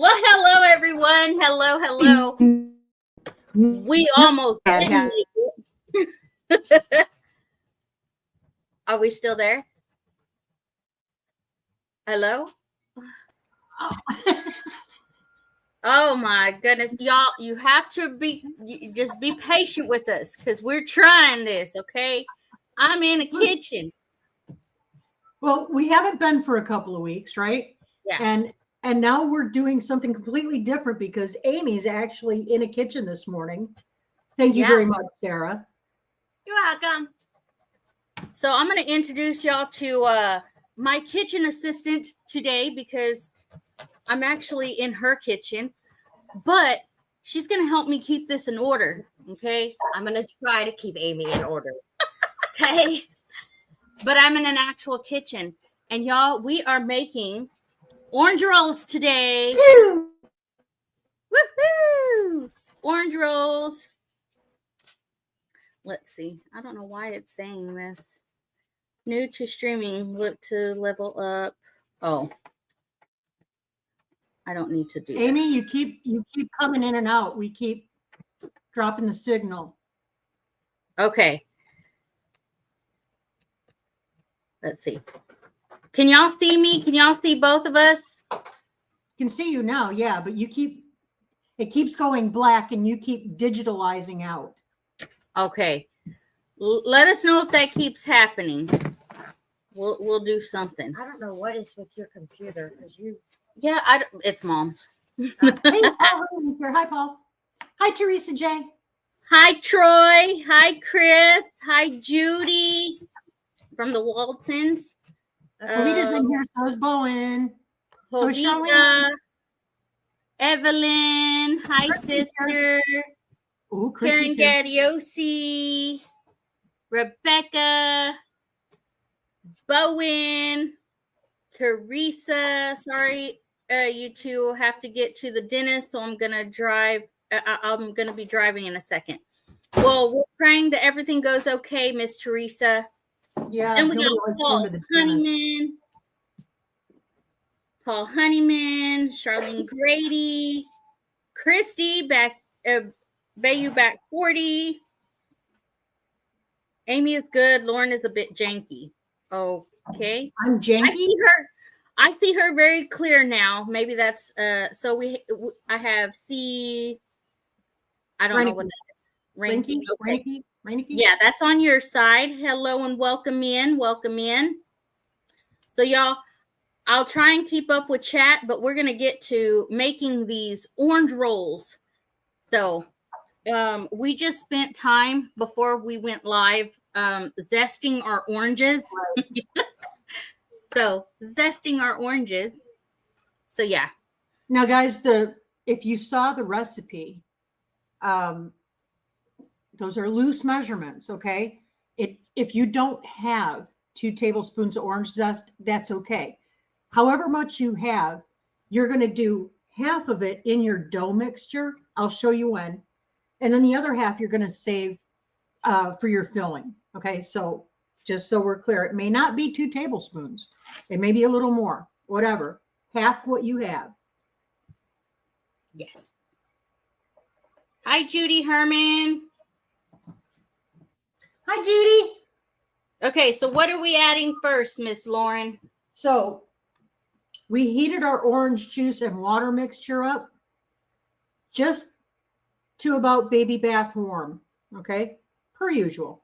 Well, hello, everyone. Hello. We almost didn't make it. Are we still there? Hello? Oh my goodness, y'all, you have to just be patient with us because we're trying this, okay? I'm in the kitchen. Well, we haven't been for a couple of weeks, right? Yeah. And now we're doing something completely different because Amy's actually in a kitchen this morning. Thank you very much, Sarah. You're welcome. So I'm going to introduce y'all to my kitchen assistant today because I'm actually in her kitchen, but she's going to help me keep this in order, okay? I'm going to try to keep Amy in order. Okay? But I'm in an actual kitchen. And y'all, we are making orange rolls today. Woohoo! Orange rolls. Let's see. I don't know why it's saying this. New to streaming. Look to level up. Oh. I don't need to do Amy, that. you keep coming in and out. We keep dropping the signal. Okay. Let's see. Can y'all see me? Can y'all see both of us? Can see you now, yeah, but it keeps going black and you keep digitalizing out. Okay. Let us know if that keeps happening. We'll do something. I don't know what is with your computer because you. Yeah, it's Mom's. Hey, Paul, hi, Paul. Hi, Teresa J. Hi, Troy. Hi, Chris. Hi, Judy from the Waltons. Jovita's in here. So is Bowen. So is Jovita. Charlene. Evelyn. Hi, sister. Ooh, Karen Gaddiosi. Rebecca. Bowen. Teresa. Sorry, you two have to get to the dentist, so I'm gonna drive. I'm gonna be driving in a second. Well, we're praying that everything goes okay, Miss Teresa. Yeah. And we got Paul Honeyman, Charlene Grady, Christy back, Bayou back 40. Amy is good. Lauren is a bit janky. Okay. I'm janky. I see her very clear now. Maybe that's so I have I don't know what that is. Ranky. Okay. Yeah, that's on your side. Hello and welcome in. So y'all, I'll try and keep up with chat, but we're gonna get to making these orange rolls. So we just spent time before we went live zesting our oranges. So zesting our oranges. So yeah. Now, guys, if you saw the recipe, those are loose measurements. Okay. If you don't have 2 tablespoons of orange zest, that's okay. However much you have, you're going to do half of it in your dough mixture. I'll show you when. And then the other half you're going to save for your filling. Okay. So just so we're clear, it may not be 2 tablespoons. It may be a little more, whatever. Half what you have. Yes. Hi, Judy Herman. Hi, Judy. Okay, so what are we adding first, Miss Lauren? So we heated our orange juice and water mixture up just to about baby bath warm. Okay, per usual.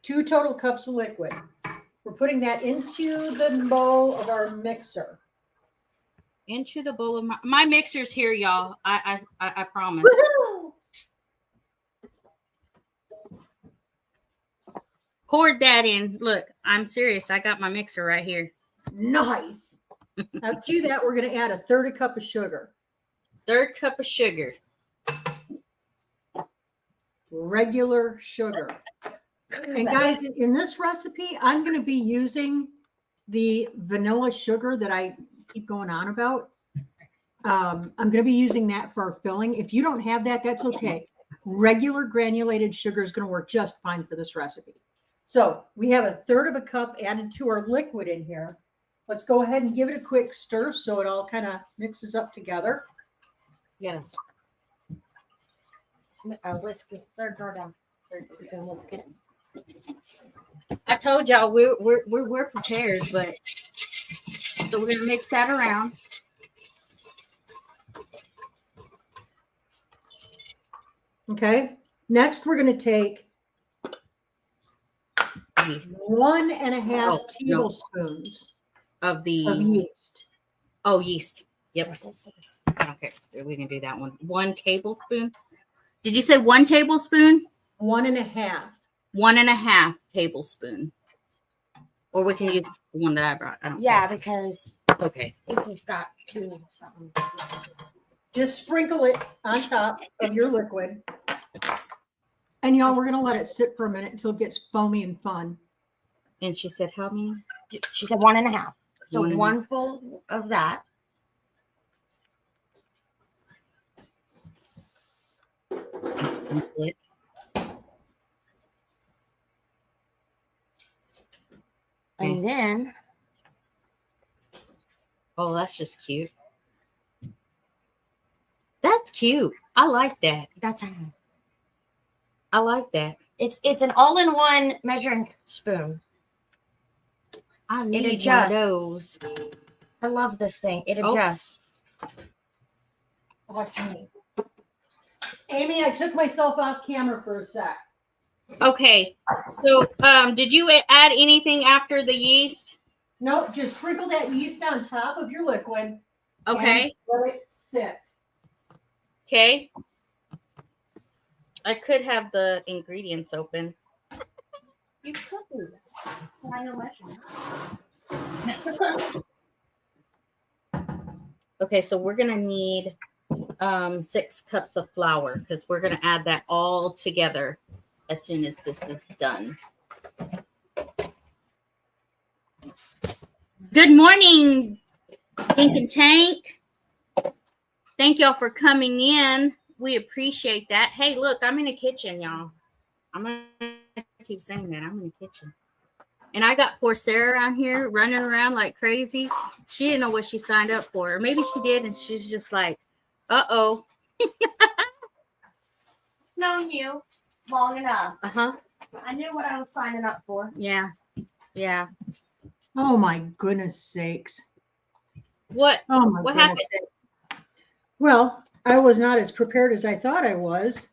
2 total cups of liquid. We're putting that into the bowl of our mixer. Into the bowl of my mixer's here, y'all. I promise. Woo-hoo! Poured that in. Look, I'm serious. I got my mixer right here. Nice. Now to that, we're going to add a 1/3 cup of sugar. 1/3 cup of sugar. Regular sugar. And guys, in this recipe, I'm going to be using the vanilla sugar that I keep going on about. I'm going to be using that for our filling. If you don't have that, that's okay. Regular granulated sugar is going to work just fine for this recipe. So we have a 1/3 cup added to our liquid in here. let's go ahead and give it a quick stir so it all kind of mixes up together. Yes. Whisk it. Third door down. You can whisk it. I told y'all we're prepared, but so we're gonna mix that around. Okay. Next, we're going to take Yeast 1.5 Oh, no. tablespoons Of the of yeast. oh yeast. Yep. I don't care. We can do that one. 1 tablespoon. Did you say 1 tablespoon? 1.5. 1.5 tablespoon. Or we can use the one that I brought. I don't Yeah, because care. Okay. it just got 2 something. Just sprinkle it on top of your liquid. And y'all, we're going to let it sit for a minute until it gets foamy and fun. And she said how many? She said 1.5. So 1.5. 1 full of that. And sprinkle it. And then Oh, that's just cute. That's cute. I like that. that's I like that. it's an all-in-one measuring spoon. I need one of adjusts. those. I love this thing. It Oh. adjusts. What you need. Amy, I took myself off camera for a sec. Okay. So, did you add anything after the yeast? Nope, just sprinkle that yeast on top of your liquid. Okay. And let it sit. Okay. I could have the ingredients open. You could do that. I know much. Okay, so we're gonna need 6 cups of flour because we're gonna add that all together as soon as this is done. Good morning, Dink and Tank. Thank y'all for coming in. We appreciate that. Hey, look, I'm in the kitchen, y'all. I'm gonna keep saying that. I'm in the kitchen. And I got poor Sarah around here running around like crazy. She didn't know what she signed up for. Or maybe she did, and she's just like, uh-oh. Known you long enough. Uh-huh. I knew what I was signing up for. Yeah. Yeah. Oh my goodness sakes. What? Oh my What goodness happened? sakes. Well, I was not as prepared as I thought I was.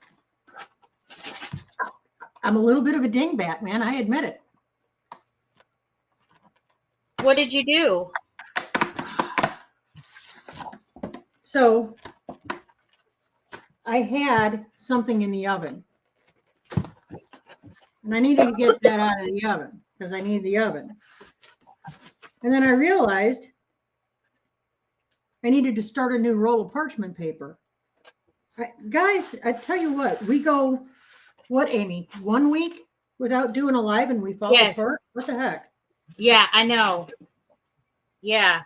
I'm a little bit of a dingbat, man. I admit it. What did you do? So I had something in the oven. And I needed to get that out of the oven because I need the oven. And then I realized I needed to start a new roll of parchment paper. Guys, I tell you what, we go, what, Amy, 1 week without doing a live and we fall apart? What the heck? Yeah, I know. Yeah.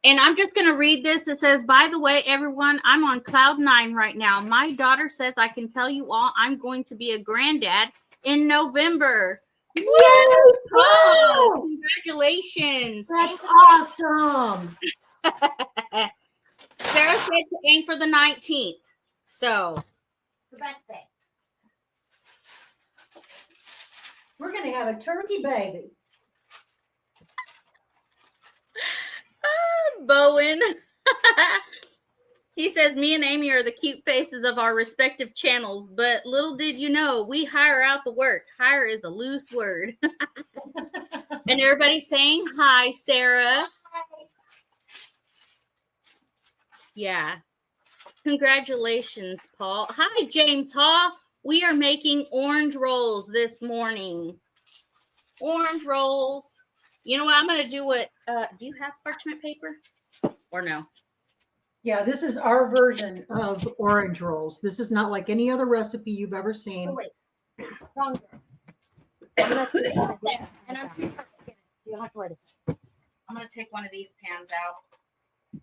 And I'm just going to read this. It says, by the way, everyone, I'm on cloud 9 right now. My daughter says I can tell you all I'm going to be a granddad in November. Yay! Oh, Wow! congratulations. That's awesome. Sarah said to aim for the 19th. So, The best day. We're going to have a turkey baby. Bowen. He says, me and Amy are the cute faces of our respective channels, but little did you know, we hire out the work. Hire is a loose word. And everybody's saying hi, Sarah. Hi. Yeah. Congratulations, Paul. Hi, James Haw. We are making orange rolls this morning. Orange rolls. You know what? I'm going to do what, do you have parchment paper or no? Yeah, this is our version of orange rolls. This is not like any other recipe you've ever seen. Oh, wait. Wrong. I'm gonna take that there. And I'm too short to get it. So you'll have to wear this. I'm going to take one of these pans out.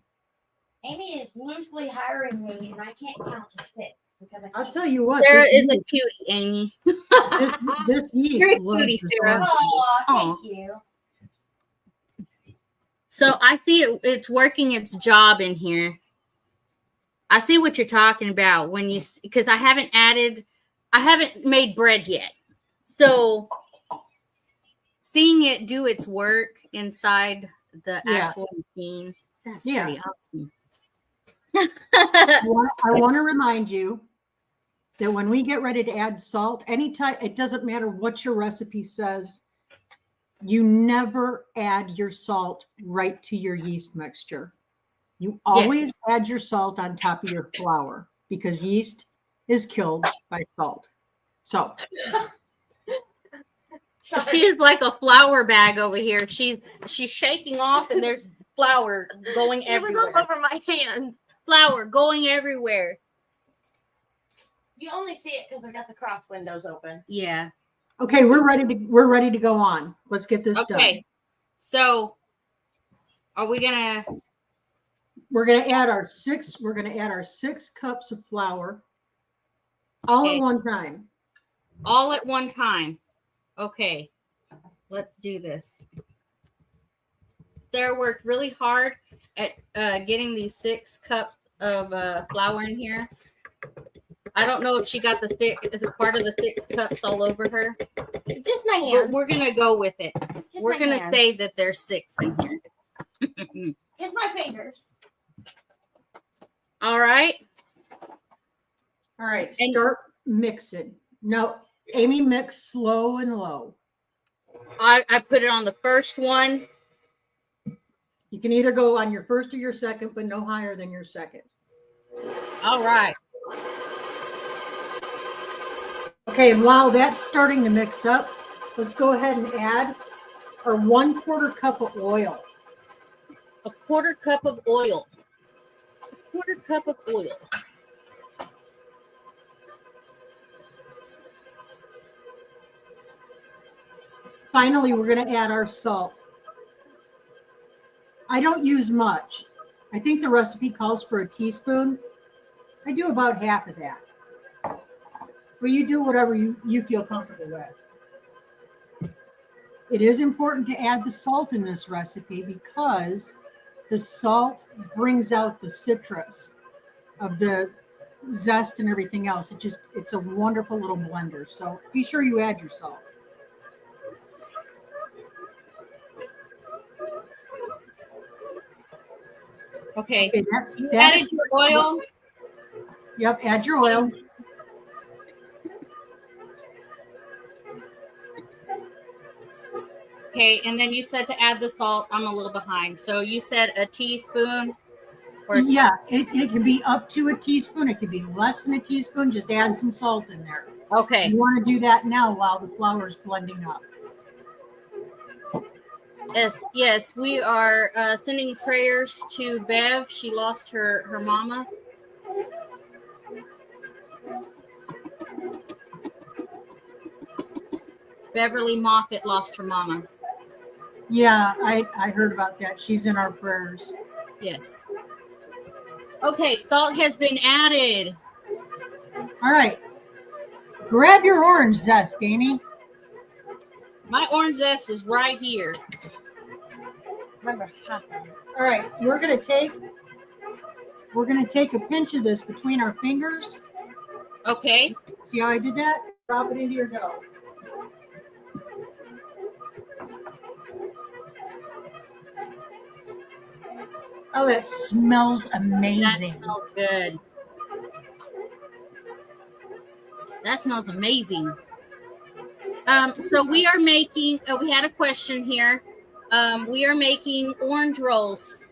Amy is loosely hiring me, and I can't count to 6 because I I'll can't. tell you what. Sarah this is a yeast- cutie, Amy. this yeast You're a loves cutie, this Sarah. orange. Oh, Aw. thank you. So I see it's working its job in here. I see what you're talking about when you, because I haven't made bread yet. So seeing it do its work inside the actual machine, that's pretty awesome. I want to remind you that when we get ready to add salt, anytime, it doesn't matter what your recipe says, you never add your salt right to your yeast mixture. You always add your salt on top of your flour because yeast is killed by salt. So she is like a flour bag over here. She's shaking off, and there's flour going everywhere. It was all over my hands. Flour going everywhere. You only see it because I got the cross windows open. Yeah. Okay, we're ready to go on. Let's get this done. Okay. So are we gonna we're gonna add our 6 cups of flour all at one time. All at one time. Okay. Let's do this. Sarah worked really hard at getting these 6 cups of flour in here. I don't know if she got is a part of the 6 cups all over her. Just my hands. We're gonna go with it. We're gonna hands. say that there's 6 in here. Just my fingers. All right. All right. Start mixing. No, Amy, mix slow and low. I put it on the first one. You can either go on your first or your second, but no higher than your second. All right. Okay, and while that's starting to mix up, let's go ahead and add our 1/4 cup of oil. A 1/4 cup of oil. A 1/4 cup of oil. Finally, we're going to add our salt. I don't use much. I think the recipe calls for a teaspoon. I do about half of that. But you do whatever you feel comfortable with. It is important to add the salt in this recipe because the salt brings out the citrus of the zest and everything else. It's a wonderful little blender. So be sure you add your salt. Okay. You that added is your oil. Yep, add your oil. Okay, and then you said to add the salt. I'm a little behind. So you said a teaspoon? Yeah, it can be up to a teaspoon. It can be less than a teaspoon. Just add some salt in there. Okay. You want to do that now while the flour is blending up. Yes, we are sending prayers to Bev. She lost her mama. Beverly Moffett lost her mama. Yeah, I heard about that. She's in our prayers. Yes. Okay, salt has been added. All right. Grab your orange zest, Amy. My orange zest is right here. Remember, all right, we're gonna take a pinch of this between our fingers. Okay. See how I did that? Drop it into your dough. Oh, that smells amazing. That smells good. That smells amazing. So we are making, we had a question here. We are making orange rolls.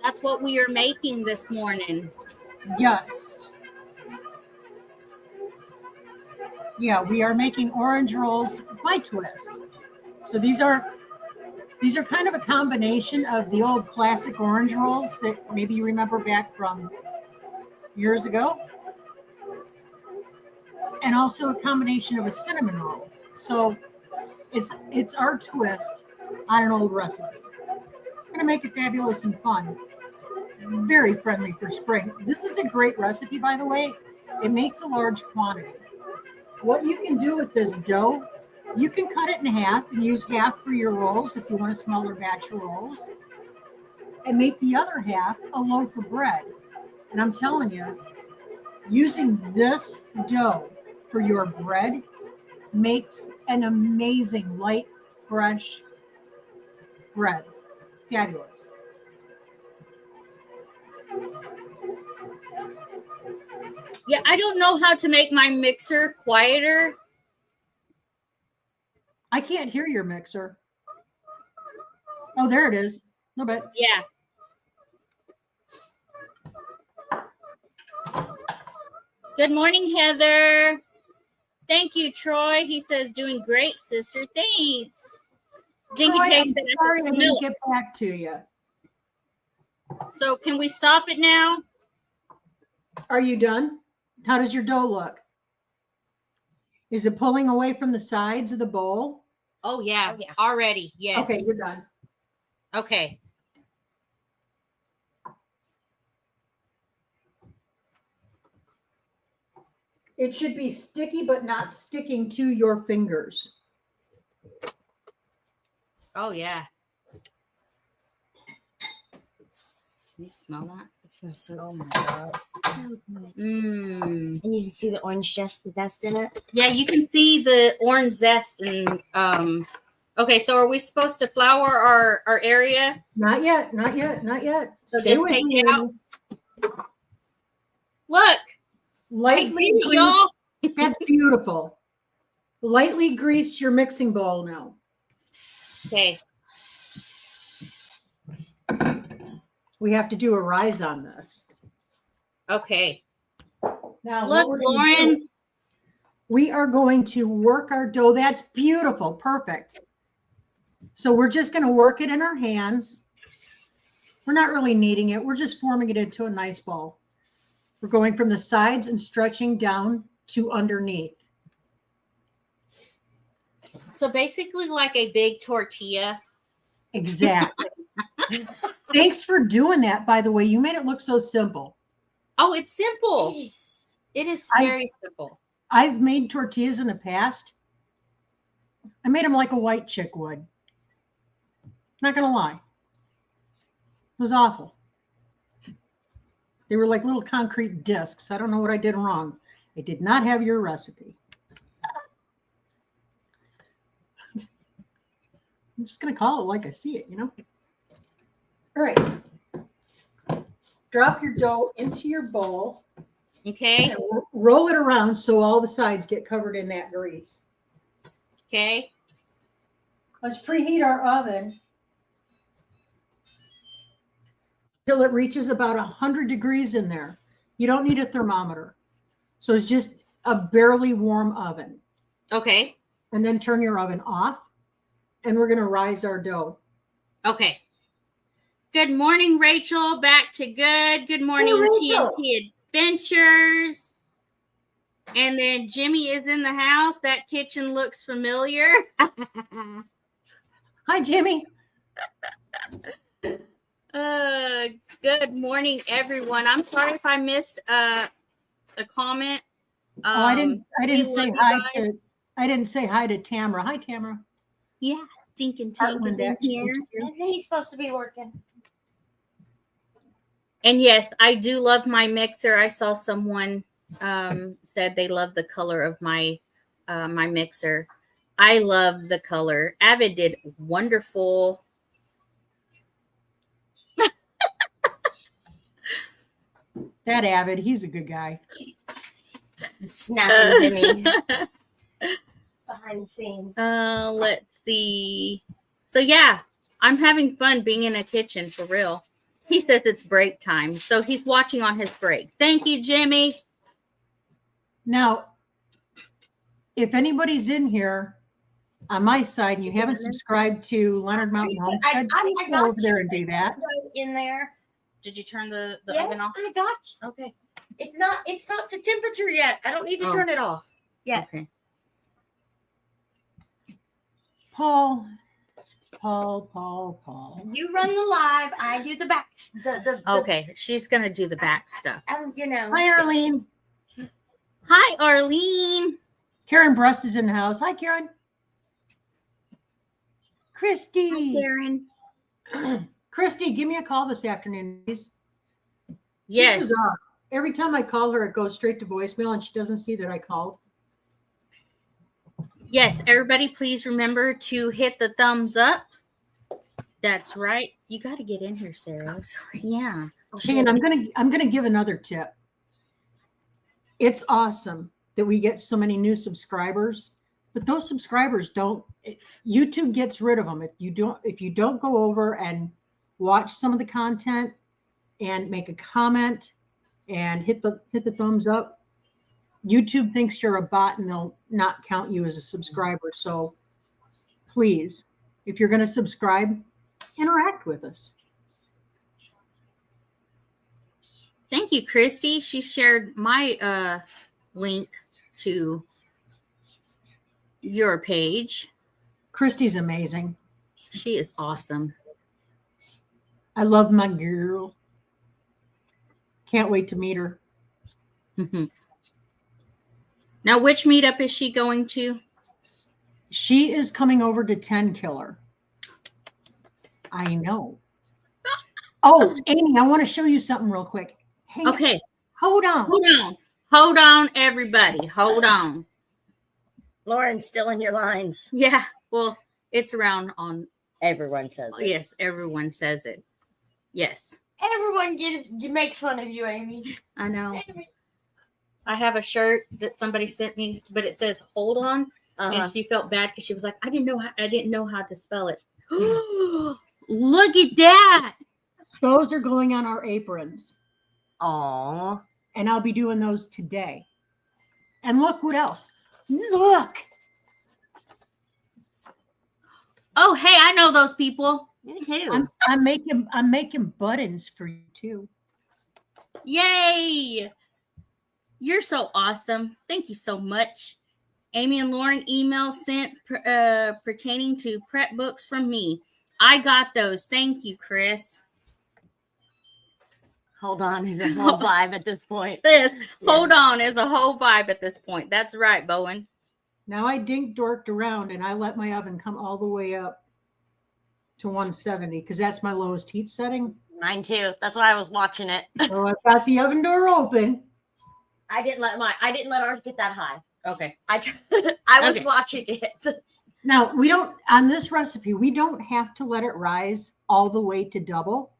That's what we are making this morning. Yes. Yeah, we are making orange rolls by Twist. So these are kind of a combination of the old classic orange rolls that maybe you remember back from years ago. And also a combination of a cinnamon roll. So it's our twist on an old recipe. We're going to make it fabulous and fun. Very friendly for spring. This is a great recipe, by the way. It makes a large quantity. What you can do with this dough, you can cut it in half and use half for your rolls if you want a smaller batch of rolls. and make the other half a loaf of bread. And I'm telling you, using this dough for your bread makes an amazing light, fresh bread. Fabulous. Yeah, I don't know how to make my mixer quieter. I can't hear your mixer. Oh, there it is. A little bit. Yeah. Good morning, Heather. Thank you, Troy. He says, doing great, sister. Thanks. Dinky Troy, takes I'm it. sorry I didn't get back to you. So can we stop it now? Are you done? How does your dough look? Is it pulling away from the sides of the bowl? Oh, yeah. Already. Yes. Okay, you're done. Okay. It should be sticky, but not sticking to your fingers. Oh, yeah. Can you smell that? It smells so, oh my God. Mmm. And you can see the orange zest in it. Yeah, you can see the orange zest and okay, so are we supposed to flour our area? Not yet, not yet, not yet. So Stay just with take me. it out. Look, I Lightly did it, grease. y'all. That's beautiful. Lightly grease your mixing bowl now. Okay. We have to do a rise on this. Okay. Now, Look, what we're gonna Lauren. do, we are going to work our dough. That's beautiful. Perfect. So we're just going to work it in our hands. We're not really kneading it. We're just forming it into a nice ball. We're going from the sides and stretching down to underneath. So basically like a big tortilla. Exactly. Thanks for doing that, by the way. You made it look so simple. Oh, it's simple. Yes. It is I- very simple. I've made tortillas in the past. I made them like a white chick would. Not going to lie. It was awful. They were like little concrete discs. I don't know what I did wrong. I did not have your recipe. I'm just going to call it like I see it, you know? All right. Drop your dough into your bowl Okay. and roll it around so all the sides get covered in that grease. Okay. Let's preheat our oven till it reaches about 100 degrees in there. You don't need a thermometer. So it's just a barely warm oven. Okay. And then turn your oven off. And we're going to rise our dough. Okay. Good morning, Rachel. Back to good. Good morning, Rachel. TNT Adventures. And then Jimmy is in the house. That kitchen looks familiar. Hi, Jimmy. Good morning, everyone. I'm sorry if I missed a comment. I didn't we say love you hi guys. to I didn't say hi to Tamara. Hi, Tamara. Yeah, Tink and Tink is Heartland in action here. interview. And then he's supposed to be working. And yes, I do love my mixer. I saw someone said they love the color of my my mixer. I love the color. Avid did wonderful. That Avid, he's a good guy. Snapping Jimmy behind the scenes. Let's see. So yeah, I'm having fun being in a kitchen for real. He says it's break time, so he's watching on his break. Thank you, Jimmy. Now, if anybody's in here on my side and you haven't subscribed to Leonard Mountain Homestead, please I go got over there and do that. in there. Did you turn the Yes, oven off? I got you. Okay. It's not to temperature yet. I don't need to Oh. turn it off. Yeah. Okay. Paul. You run the live. I do the back. The Okay, she's gonna do the back stuff. you know. Hi, Arlene. Hi, Arlene. Karen Brust is in the house. Hi, Karen. Hi, Christy. Karen. Christy, give me a call this afternoon, please. Yes. Every time I call her, it goes straight to voicemail and she doesn't see that I called. Yes, everybody, please remember to hit the thumbs up. That's right. You got to get in here, Sarah. Sorry. Yeah. Hey, and I'm gonna give another tip. It's awesome that we get so many new subscribers, but those subscribers YouTube gets rid of them if you don't go over and watch some of the content and make a comment and hit the thumbs up. YouTube thinks you're a bot and they'll not count you as a subscriber. So please, if you're going to subscribe, interact with us. Thank you, Christy. She shared my link to your page. Christy's amazing. She is awesome. I love my girl. Can't wait to meet her. Now, which meetup is she going to? She is coming over to 10 Killer. I know. Oh, Amy, I want to show you something real quick. Hey, Okay. hold on. Hold on, everybody. Hold on. Lauren's still in your lines. Yeah. Well, it's around on. Everyone says it. Yes, everyone says it. Yes. Everyone makes fun of you, Amy. I know. I have a shirt that somebody sent me, but it says "Hold on," and she felt bad because she was like, "I didn't know how to spell it." Look at that! Those are going on our aprons. Aw. And I'll be doing those today. And look what else. Look. Oh, hey, I know those people. Me too. I'm making buttons for you too. Yay! You're so awesome. Thank you so much. Amy and Lauren, email sent pertaining to prep books from me. I got those. Thank you, Chris. Hold on, is a whole vibe at this point. Hold on is a whole vibe at this point. That's right, Bowen. Now I dorked around and I let my oven come all the way up to 170 because that's my lowest heat setting. Mine too. That's why I was watching it. So I've got the oven door open. I didn't let ours get that high. Okay. I was watching it. Now on this recipe, we don't have to let it rise all the way to double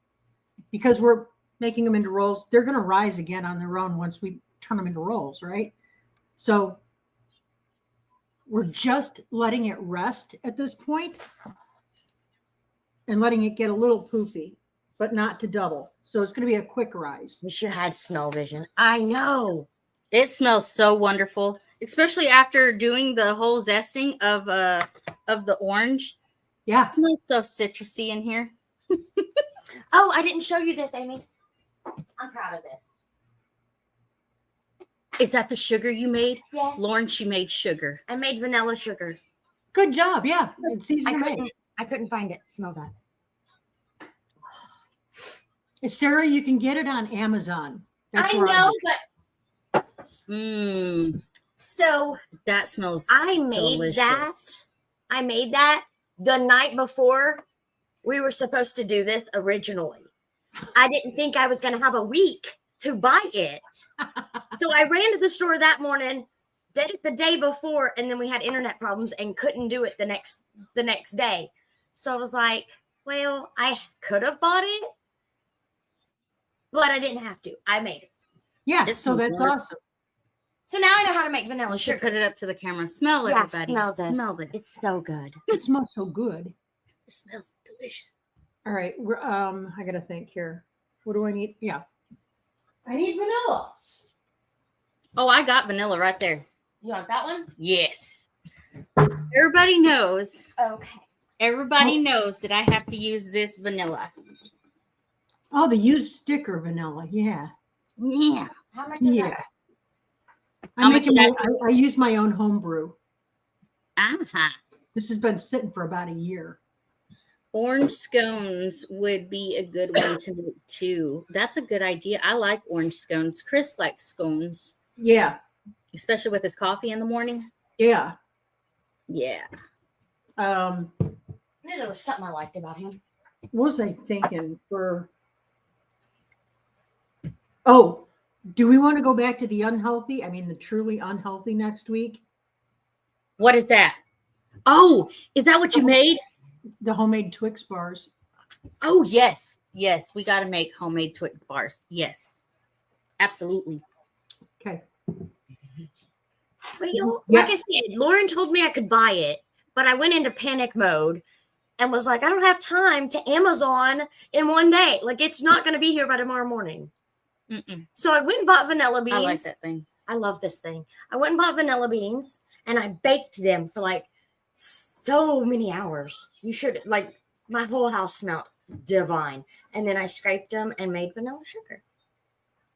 because we're making them into rolls. They're going to rise again on their own once we turn them into rolls, right? So we're just letting it rest at this point and letting it get a little poofy, but not to double. So it's going to be a quick rise. We should have had smell vision. I know. It smells so wonderful, especially after doing the whole zesting of the orange. Yeah. It smells so citrusy in here. Oh, I didn't show you this, Amy. I'm proud of this. Is that the sugar you made? Yeah. Lauren, she made sugar. I made vanilla sugar. Good job. Yeah. It's easy to make. I couldn't find it. Smell that. Sarah, you can get it on Amazon. That's I where know, but so that smells I made delicious. that. I made that the night before we were supposed to do this originally. I didn't think I was going to have a week to buy it. So I ran to the store that morning, did it the day before, and then we had internet problems and couldn't do it the next day. So I was like, well, I could have bought it, but I didn't have to. I made it. Yeah. This So one's that's wonderful. awesome. So now I know how to make vanilla You should sugar. put it up to the camera. Smell, Yeah, everybody. smell this. Smell this. It's so good. It smells so good. It smells delicious. All right. I got to think here. What do I need? Yeah. I need vanilla. Oh, I got vanilla right there. You want that one? Yes. Everybody knows. Okay. Everybody knows that I have to use this vanilla. Oh, the used sticker vanilla. Yeah. Yeah. How much is Yeah. that? How much is that? I use my own home brew. Uh-huh. This has been sitting for about a year. Orange scones would be a good one to make too. That's a good idea. I like orange scones. Chris likes scones, Yeah. especially with his coffee in the morning. Yeah. Yeah. I knew there was something I liked about him. What was I thinking for? Oh, do we want to go back to the unhealthy? I mean, the truly unhealthy next week? What is that? Oh, is that what you made? The homemade Twix bars. Oh, yes. Yes, we got to make homemade Twix bars. Yes, absolutely. Okay. But you know, Yeah. like I said, Lauren told me I could buy it, but I went into panic mode and was like, I don't have time to Amazon in one day. Like, it's not going to be here by tomorrow morning. Mm-mm. So I went and bought vanilla beans. I like that thing. I love this thing. I went and bought vanilla beans and I baked them for like so many hours. You should, like, my whole house smelled divine. And then I scraped them and made vanilla sugar.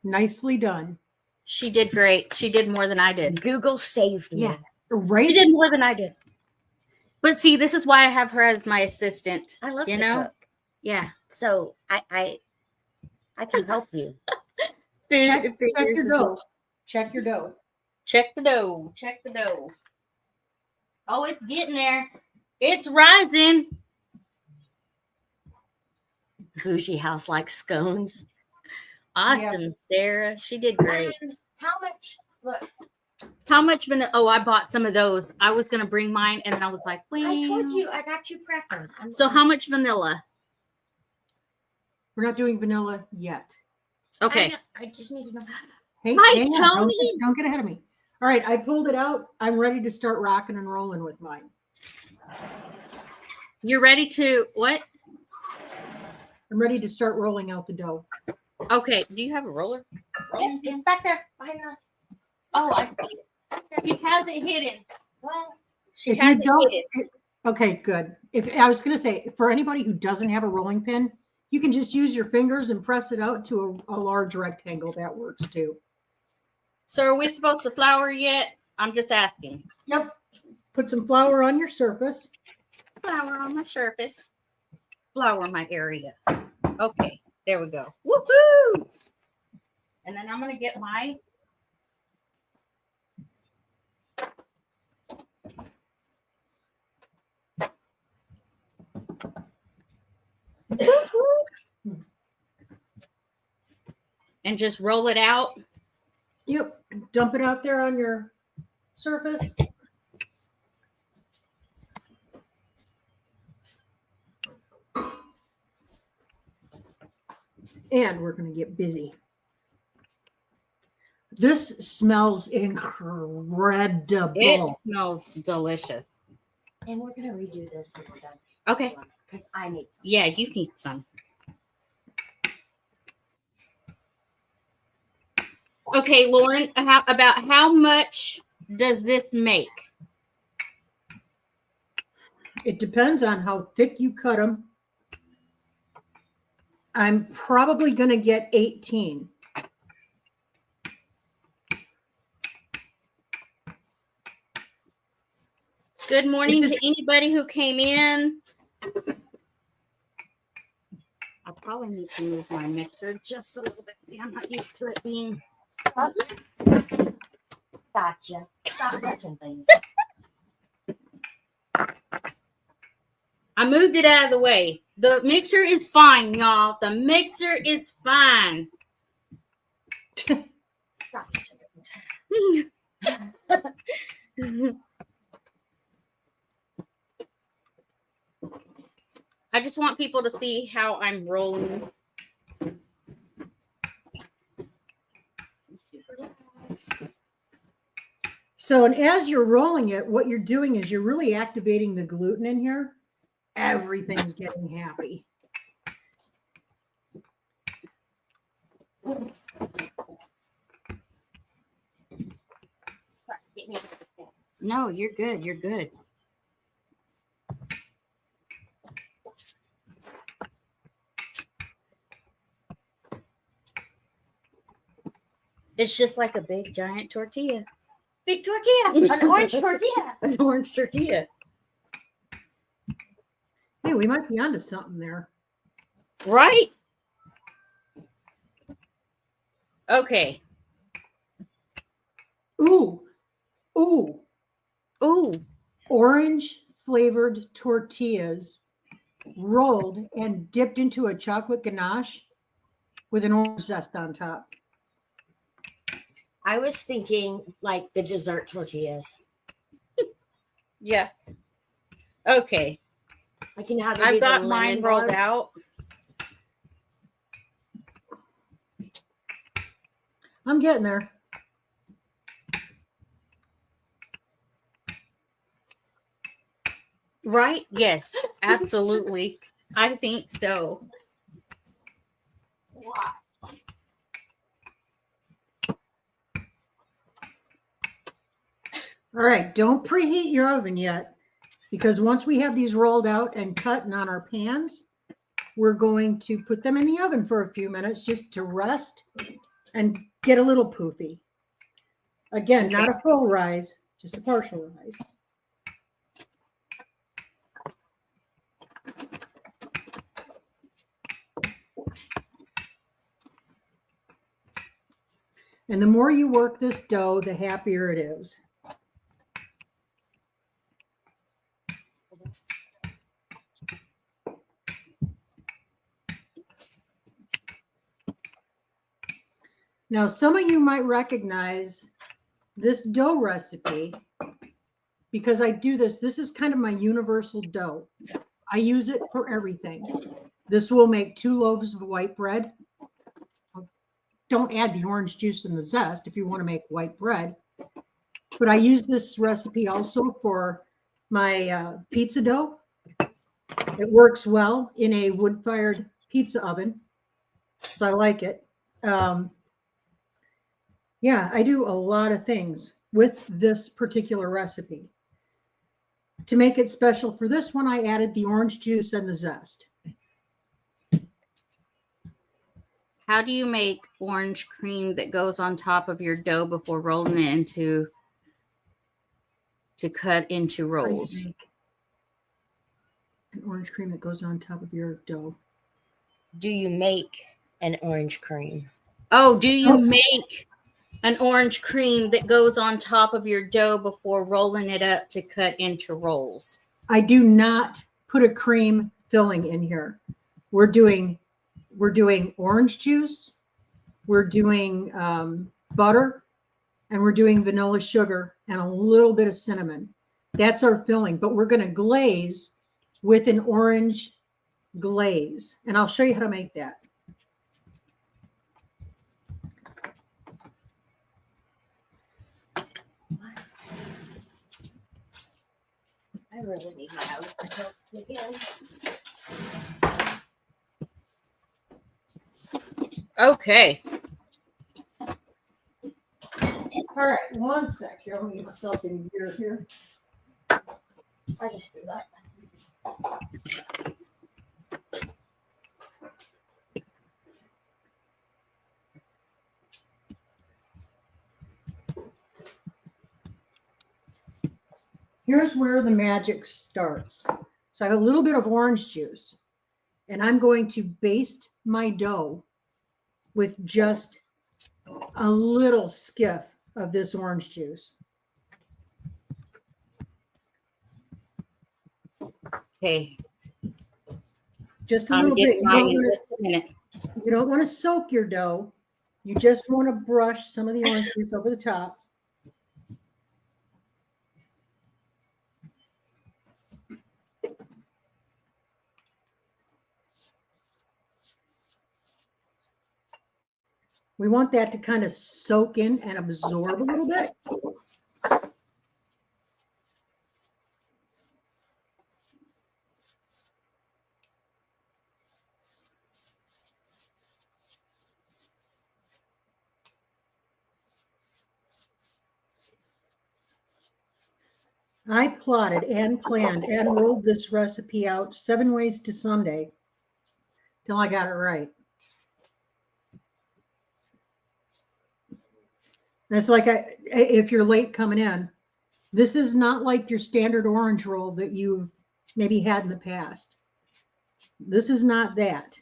Nicely done. She did great. She did more than I did. Google saved me. Yeah. Right? She did more than I did. But see, this is why I have her as my assistant. I love you to know? cook. Yeah. So I can help you. Check your dough. Check your dough. Check the dough. Check the dough. Oh, it's getting there. It's rising. Bougie house like scones. Awesome, Sarah. She did great. How much? Look, How much vanilla? Oh, I bought some of those. I was going to bring mine, and then I was like, wait. I told you I got you prepping. So how much vanilla? We're not doing vanilla yet. Okay. I just need to know. Hey, Hi, hang on. Tony. Don't get ahead of me. All right, I pulled it out. I'm ready to start rocking and rolling with mine. You're ready to what? I'm ready to start rolling out the dough. Okay. Do you have a roller? Yep, it's back there behind the. Oh, I see it. She has it hidden. Well, She If you has it don't- hidden. Okay, good. If I was going to say, for anybody who doesn't have a rolling pin, you can just use your fingers and press it out to a large rectangle. That works too. So are we supposed to flour yet? I'm just asking. Yep. Put some flour on your surface. Flour on my surface. Flour my area. Okay. There we go. Woohoo! And then I'm going to get my and just roll it out. Yep. Dump it out there on your surface. And we're going to get busy. This smells incredible. It smells delicious. and we're gonna redo this when we're done. Okay. Because I need some. Yeah, you need some. Okay, Lauren, about how much does this make? It depends on how thick you cut them. I'm probably going to get 18. Good morning to anybody who came in. I probably need to move my mixer just a little bit. See, I'm not used to it being. Gotcha. Stop touching things. I moved it out of the way. The mixer is fine, y'all. The mixer is fine. Stop touching things. I just want people to see how I'm rolling. So, and as you're rolling it, what you're doing is you're really activating the gluten in here. Everything's getting happy. No, you're good. You're good. It's just like a big giant tortilla. Big tortilla. An orange tortilla. An orange tortilla. Hey, we might be onto something there. Right? Okay. Ooh, ooh, Ooh. orange flavored tortillas rolled and dipped into a chocolate ganache with an orange zest on top. I was thinking like the dessert tortillas. Yeah. Okay. Like, you know how they do I've the got lemon mine rolled bars? out. I'm getting there. Right? Yes, absolutely. I think so. All right, don't preheat your oven yet, because once we have these rolled out and cut and on our pans, we're going to put them in the oven for a few minutes just to rest and get a little poofy. Again, not a full rise, just a partial rise. And the more you work this dough, the happier it is. Now, some of you might recognize this dough recipe because I do this. This is kind of my universal dough. I use it for everything. This will make 2 loaves of white bread. Don't add the orange juice and the zest if you want to make white bread. But I use this recipe also for my pizza dough. It works well in a wood-fired pizza oven, so I like it. Yeah, I do a lot of things with this particular recipe. To make it special for this one, I added the orange juice and the zest. How do you make orange cream that goes on top of your dough before rolling it into to cut into rolls? An orange cream that goes on top of your dough. Do you make an orange cream? Oh, do you make an orange cream that goes on top of your dough before rolling it up to cut into rolls? I do not put a cream filling in here. We're doing orange juice, we're doing butter, and we're doing vanilla sugar and a little bit of cinnamon. That's our filling, but we're going to glaze with an orange glaze. And I'll show you how to make that. I really need my oven control to kick in. Okay. All right, one sec here. Let me get myself in gear here. I just do that. Here's where the magic starts. So I have a little bit of orange juice, and I'm going to baste my dough with just a little skiff of this orange juice. Okay. Just a I'm little bit. getting mine in just a minute. You don't want to soak your dough. You just want to brush some of the orange juice over the top. We want that to kind of soak in and absorb a little bit. I plotted and planned and rolled this recipe out 7 ways to Sunday till I got it right. And it's like if you're late coming in, this is not like your standard orange roll that you've maybe had in the past. This is not that,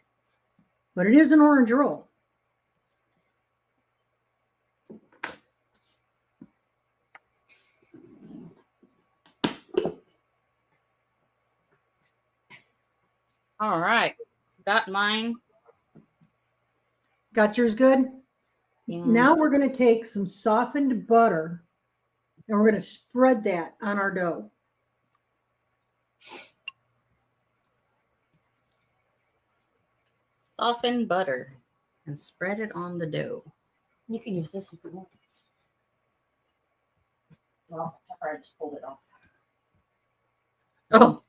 but it is an orange roll. All right. Got mine. Got yours good? Yeah. Now we're going to take some softened butter and we're going to spread that on our dough. Soften butter and spread it on the dough. You can use this if you want. Well, sorry, I just pulled it off. Oh,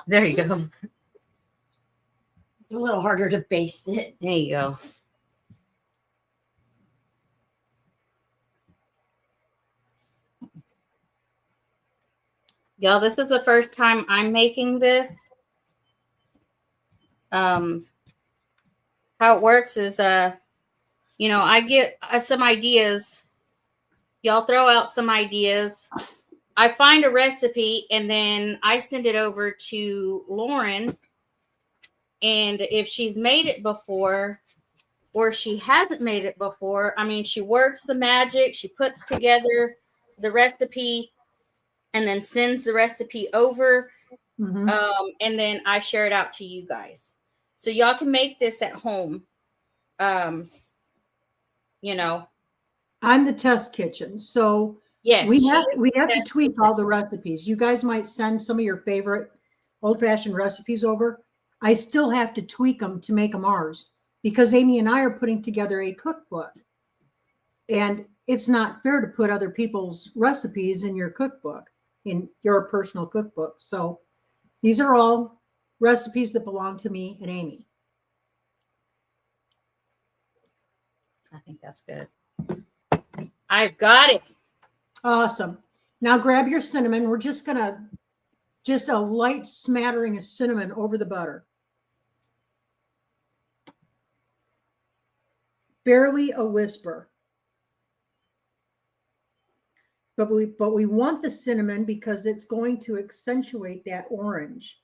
there you go. It's a little harder to baste it. There you go. Y'all, this is the first time I'm making this. How it works is, you know, I get some ideas. Y'all throw out some ideas. I find a recipe and then I send it over to Lauren. And if she's made it before or she hasn't made it before, I mean, she works the magic. She puts together the recipe and then sends the recipe over. Mm-hmm. And then I share it out to you guys. So y'all can make this at home. You know. I'm the test kitchen. So yes, we have to tweak all the recipes. You guys might send some of your favorite old-fashioned recipes over. I still have to tweak them to make them ours because Amy and I are putting together a cookbook. And it's not fair to put other people's recipes in your cookbook, in your personal cookbook. So these are all recipes that belong to me and Amy. I think that's good. I've got it. Awesome. Now grab your cinnamon. We're just a light smattering of cinnamon over the butter. Barely a whisper. But we want the cinnamon because it's going to accentuate that orange.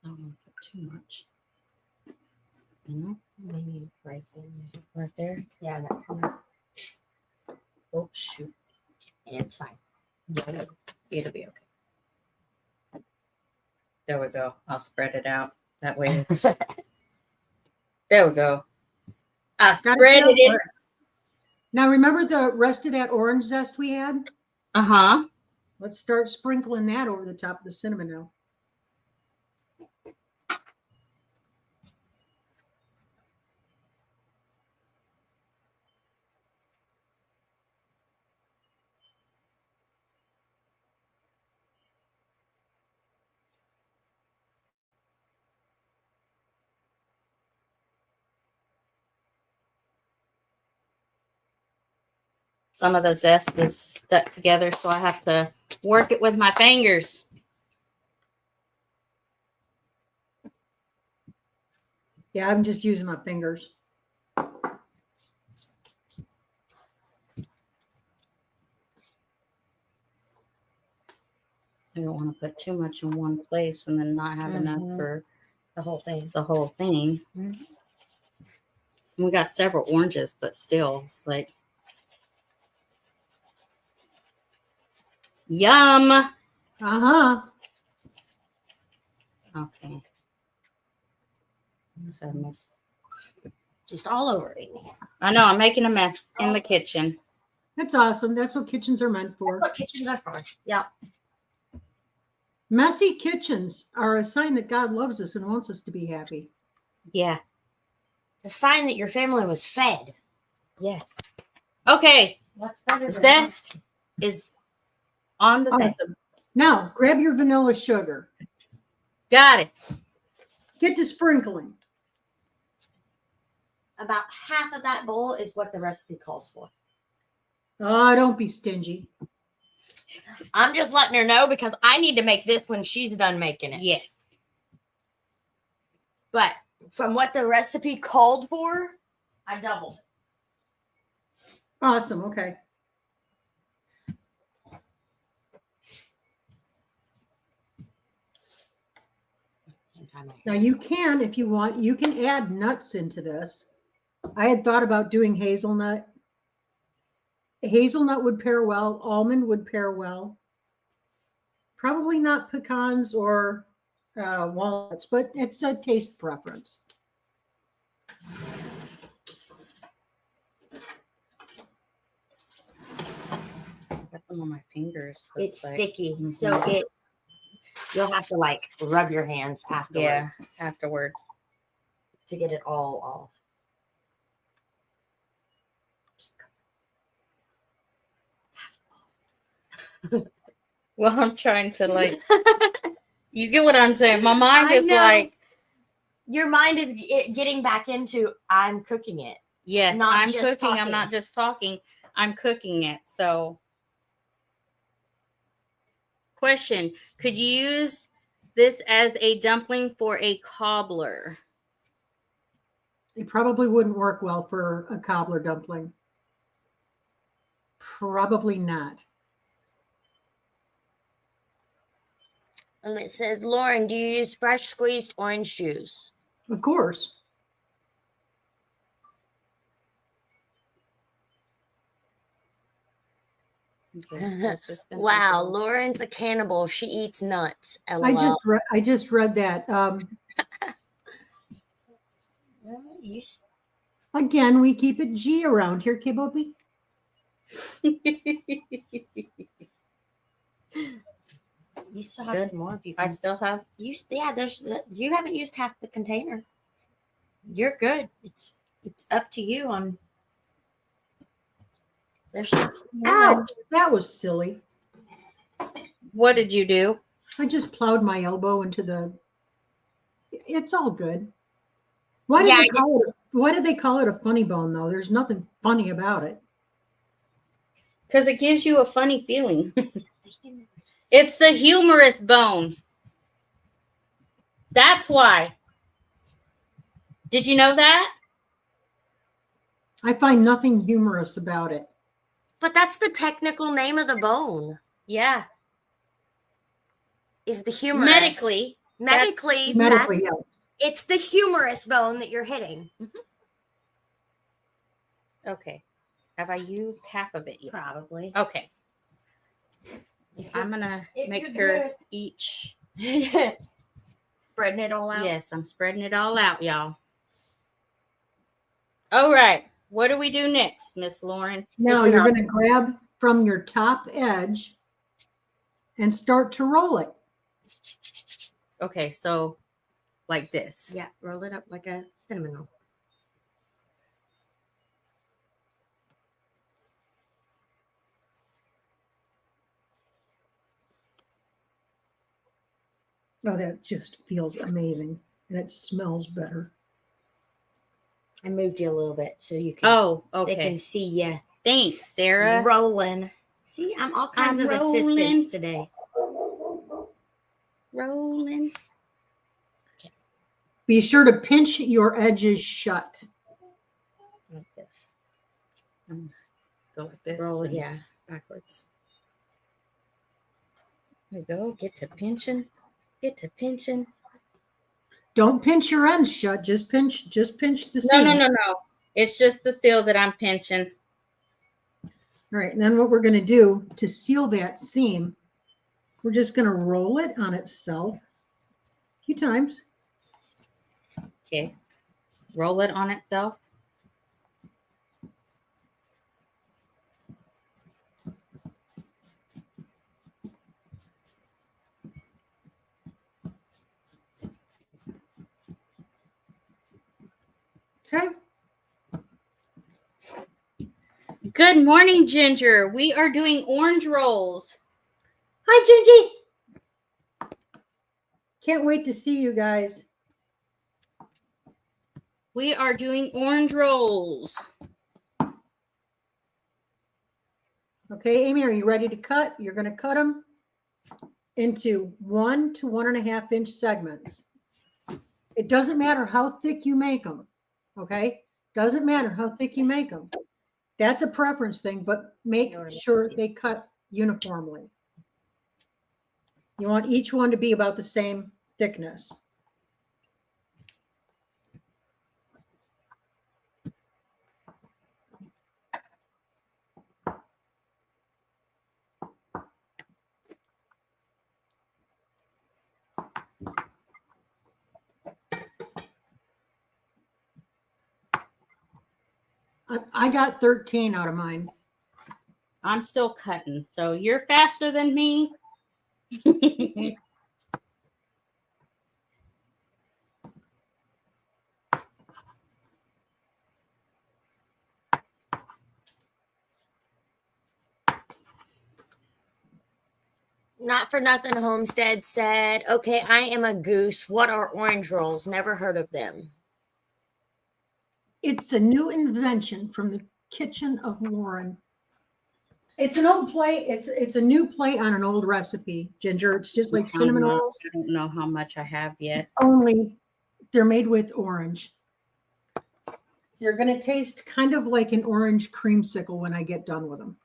I don't want to put too much. You know, maybe right there. Is it right there? Yeah, that kind of. Oh shoot! It's fine. Yeah, it'll be okay. There we go. I'll spread it out that way. There we go. I spread it. Now remember the rest of that orange zest we had? Uh-huh. Let's start sprinkling that over the top of the cinnamon now. Some of the zest is stuck together, so I have to work it with my fingers. Yeah, I'm just using my fingers. I don't want to put too much in one place and then not have enough for the whole thing. the whole thing. Mm-hmm. We got several oranges, but still, it's like yum. Uh-huh. Okay. So I miss. Just all over Amy. I know I'm making a mess in the kitchen. That's awesome. That's what kitchens are meant for. That's what kitchens are for. Yeah. Messy kitchens are a sign that God loves us and wants us to be happy. Yeah. The sign that your family was fed. Yes. Okay. What's better The than zest is on the thing. Awesome. Now, grab your vanilla sugar. Got it. Get to sprinkling. About half of that bowl is what the recipe calls for. Oh, don't be stingy. I'm just letting her know because I need to make this when she's done making it. Yes. But from what the recipe called for, I doubled it. Awesome. Okay. Now you can, if you want, you can add nuts into this. I had thought about doing hazelnut. Hazelnut would pair well. Almond would pair well. Probably not pecans or walnuts, but it's a taste preference. Got them on my fingers. So It's like, sticky, so you'll have to like rub your hands afterwards. yeah, afterwards. To get it all off. Well, I'm trying to like. You get what I'm saying? My mind I is know. like, Your mind is getting back into I'm cooking it. yes, Not I'm just cooking. I'm talking. not just talking. I'm cooking it. So, question: could you use this as a dumpling for a cobbler? It probably wouldn't work well for a cobbler dumpling. Probably not. And it says, Lauren, do you use fresh squeezed orange juice? Of course. Okay, this is gonna be Wow, good. Lauren's a cannibal. She eats nuts. LOL. I just read that. Again, we keep it G around here, Kibobby. You still have Good. some more. If you I can. still have. You haven't used half the container. You're good. It's up to you on. There's Ouch! That was silly. What did you do? I just plowed my elbow into the. It's all good. Why do they call it a funny bone though? There's nothing funny about it. Because it gives you a funny feeling. It's the humorous bone. That's why. Did you know that? I find nothing humorous about it. But that's the technical name of the bone. Yeah. Is the humorous. Medically, Medically, yes. it's the humerus bone that you're hitting. Okay. Have I used half of it yet? Probably. Okay. I'm going to make sure each. Spreading it all out. Yes, I'm spreading it all out, y'all. All right. What do we do next, Miss Lauren? Now you're going to grab from your top edge and start to roll it. Okay, so like this. Yeah, roll it up like a cinnamon roll. Oh, that just feels amazing. And it smells better. I moved you a little bit so you can. Oh, They okay. can see you Thanks, Sarah. rolling. See, I'm all kinds of assistants today. Rolling. Be sure to pinch your edges shut. Like this. Go like this. Roll it, yeah, backwards. There we go. Get to pinching. Get to pinching. Don't pinch your ends shut. Just pinch the seam. No. It's just the seal that I'm pinching. All right, and then what we're going to do to seal that seam, we're just going to roll it on itself a few times. Okay. Roll it on itself. Okay. Good morning, Ginger. We are doing orange rolls. Hi, Gingy. Can't wait to see you guys. We are doing orange rolls. Okay, Amy, are you ready to cut? You're going to cut them into 1 to 1.5 inch segments. It doesn't matter how thick you make them. Okay, doesn't matter how thick you make them. That's a preference thing, but make sure they cut uniformly. You want each one to be about the same thickness. I got 13 out of mine. I'm still cutting, so you're faster than me. Not for nothing, Homestead said, okay, I am a goose. What are orange rolls? Never heard of them. It's a new invention from the kitchen of Lauren. It's an old play. It's a new play on an old recipe, Ginger. It's just like cinnamon rolls, I don't know how much I have yet. only they're made with orange. They're going to taste kind of like an orange creamsicle when I get done with them.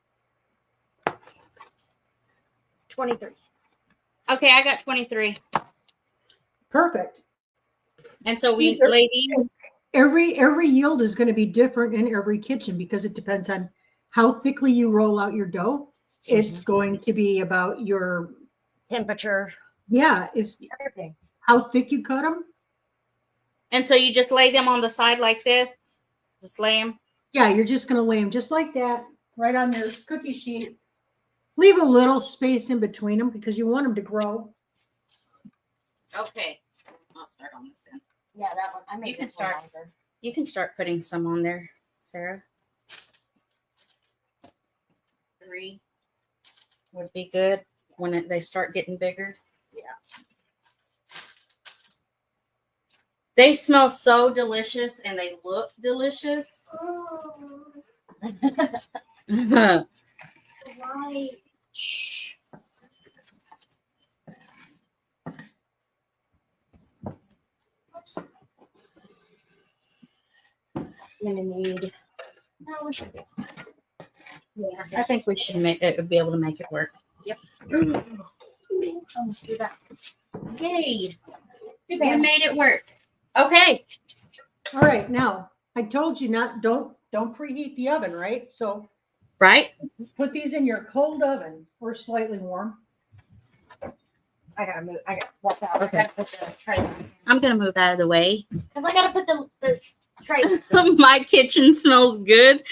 23. Okay, I got 23. Perfect. And so See, we, ladies, every yield is going to be different in every kitchen because it depends on how thickly you roll out your dough. It's going to be about your Temperature. yeah. It's Everything. how thick you cut them. and so you just lay them on the side like this. Just lay them. Yeah, you're just going to lay them just like that, right on your cookie sheet. Leave a little space in between them because you want them to grow. Okay, I'll start on this end. Yeah, that one. I made You can this one start. longer. You can start putting some on there, Sarah. 3 would be good when they start getting bigger. Yeah. They smell so delicious and they look delicious. Right. Shh. I'm gonna need. No, we should be. Yeah, I think we should make it, be able to make it work. Let's do that. Yay! Too We bad. made it work. Okay. All right, now I told you don't preheat the oven, right? So Right? put these in your cold oven or slightly warm. I gotta move. I gotta walk out. Okay. I gotta put the tray I'm gonna move out of the way. because I gotta put the tray. My kitchen smells good.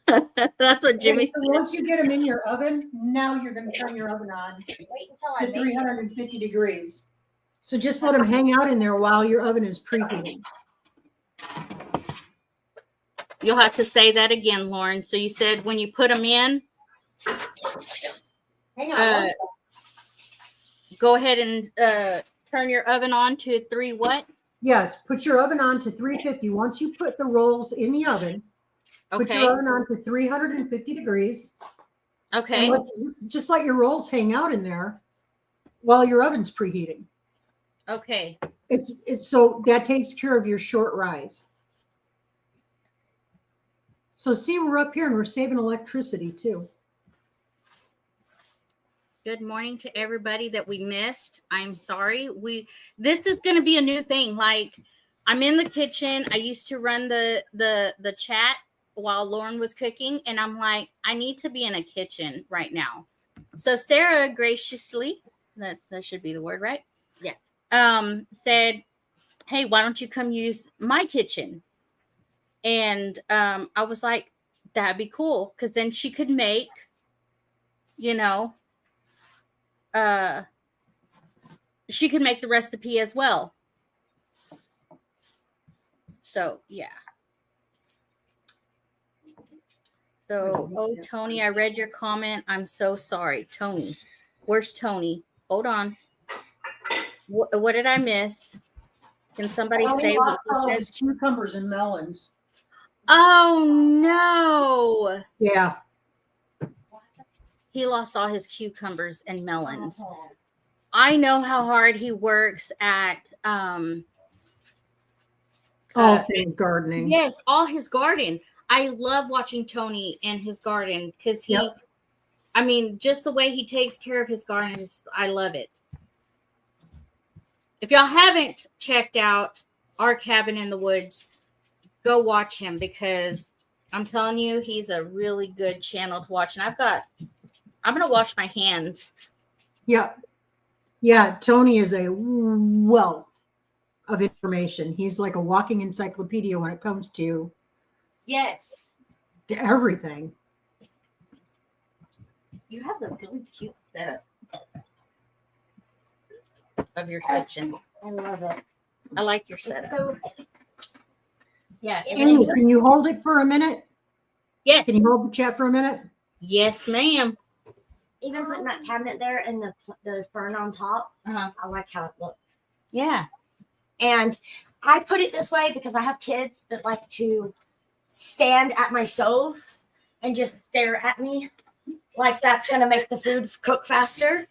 That's what Jimmy And so said. once you get them in your oven, now you're going to turn your oven on Wait until I to make 350 degrees. So just let them hang out in there while your oven is preheating. You'll have to say that again, Lauren. So you said when you put them in, Hang on. go ahead and turn your oven on to 3 what? Yes, put your oven on to 350. Once you put the rolls in the oven, put Okay. your oven on to 350 degrees. Okay. And just let your rolls hang out in there while your oven's preheating. Okay. It's so that takes care of your short rise. So see, we're up here and we're saving electricity too. Good morning to everybody that we missed. I'm sorry. This is going to be a new thing. Like, I'm in the kitchen. I used to run the chat while Lauren was cooking, and I'm like, I need to be in a kitchen right now. So Sarah graciously, that should be the word, right? Yes. Said, hey, why don't you come use my kitchen? And I was like, that'd be cool, because then she could make, she could make the recipe as well. So yeah. So, oh, Tony, I read your comment. I'm so sorry. Tony, where's Tony? Hold on. What did I miss? Can somebody say what he said? Cucumbers and melons. Oh no. Yeah. He lost all his cucumbers and melons. I know how hard he works at All things gardening. yes, all his garden. I love watching Tony and his garden because I mean, just the way he takes care of his garden, I love it. If y'all haven't checked out Our Cabin in the Woods, go watch him because I'm telling you, he's a really good channel to watch. And I'm going to wash my hands. Yeah. Yeah, Tony is a wealth of information. He's like a walking encyclopedia when it comes to Yes. everything. You have a really cute setup of your kitchen. I love it. I like your setup. So, Yeah. Amy, can you hold it for a minute? Yes. Can you hold the chat for a minute? Yes, ma'am. even putting that cabinet there and the fern on top, Uh-huh. I like how it looks. Yeah. And I put it this way because I have kids that like to stand at my stove and just stare at me like that's going to make the food cook faster.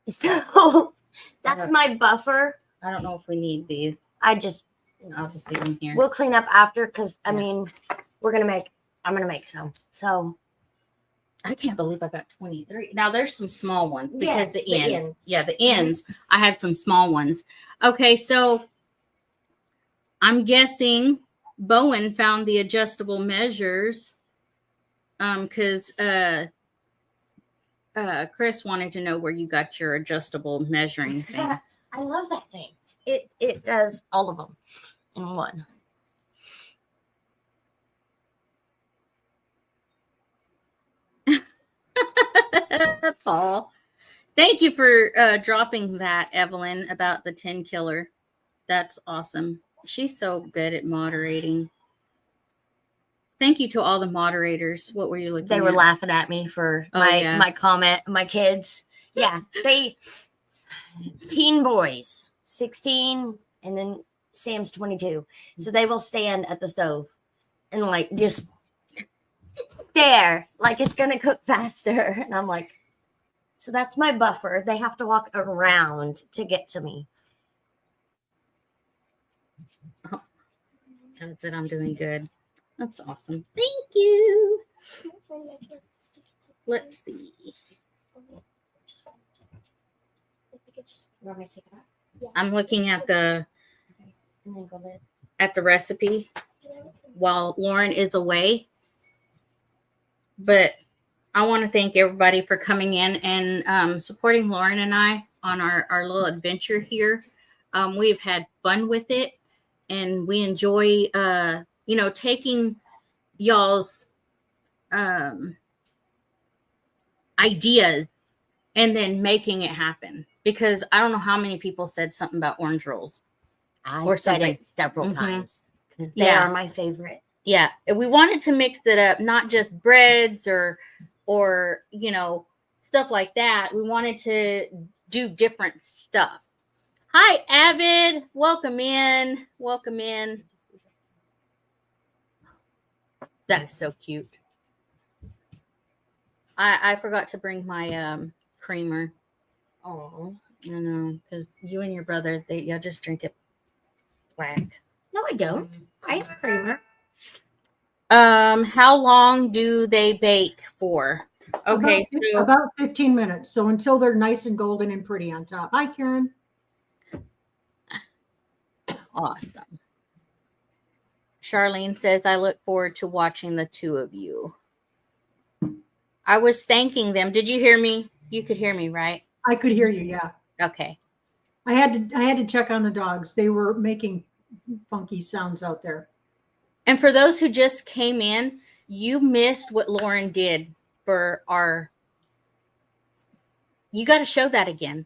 So that's my buffer. I don't know if we need these. I'll just leave them here. We'll clean up after because, I Yeah. mean, I'm going to make some. So I can't believe I got 23. Now there's some small ones because Yes, the the ends. ends. Yeah, the ends. I had some small ones. Okay, so I'm guessing Bowen found the adjustable measures. Because Chris wanted to know where you got your adjustable measuring thing. I love that thing. It does all of them in one. Paul, thank you for dropping that, Evelyn, about the 10 killer. That's awesome. She's so good at moderating. Thank you to all the moderators. What were you looking They at? were laughing at me for my comment. My kids, yeah, teen boys, 16, and then Sam's 22. So they will stand at the stove and like just stare like it's gonna cook faster. And I'm like, so that's my buffer. They have to walk around to get to me. That's it. I'm doing good. That's awesome. Thank you. Let's see. I'm looking at the recipe while Lauren is away. But I want to thank everybody for coming in and supporting Lauren and I on our little adventure here. We've had fun with it, and we enjoy taking y'all's ideas and then making it happen, because I don't know how many people said something about orange rolls. I said something. it several Mhm. times because they Yeah. are my favorite. Yeah, we wanted to mix it up, not just breads or stuff like that. We wanted to do different stuff. Hi, Avid. Welcome in. Welcome in. That is so cute. I forgot to bring my creamer. Oh, I know, because you and your brother, y'all just drink it black. no, I don't. I have creamer. How long do they bake for? Okay, so About 15 minutes. So until they're nice and golden and pretty on top. Hi, Karen. awesome. Charlene says, I look forward to watching the two of you. I was thanking them. Did you hear me? You could hear me, right? I could hear you. Yeah. Okay. I had to check on the dogs. They were making funky sounds out there. And for those who just came in, you missed what Lauren did for you got to show that again.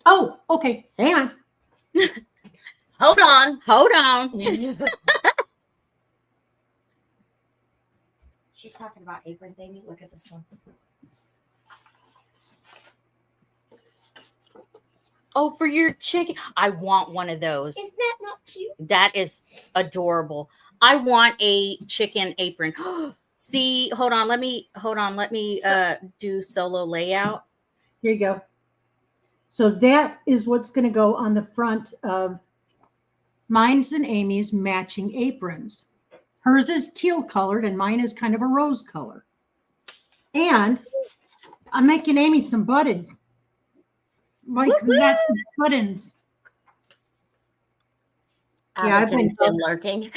Oh, okay. Hang on. Hold on. Hold on. She's talking about apron thingy. Look at this one. Oh, for your chicken. I want one of those. Isn't that not cute? That is adorable. I want a chicken apron. See, hold on. Let me do solo layout. Here you go. So that is what's going to go on the front of mine's and Amy's matching aprons. Hers is teal colored and mine is kind of a rose color. And I'm making Amy some buttons. Like matching buttons. Yeah, I've been lurking.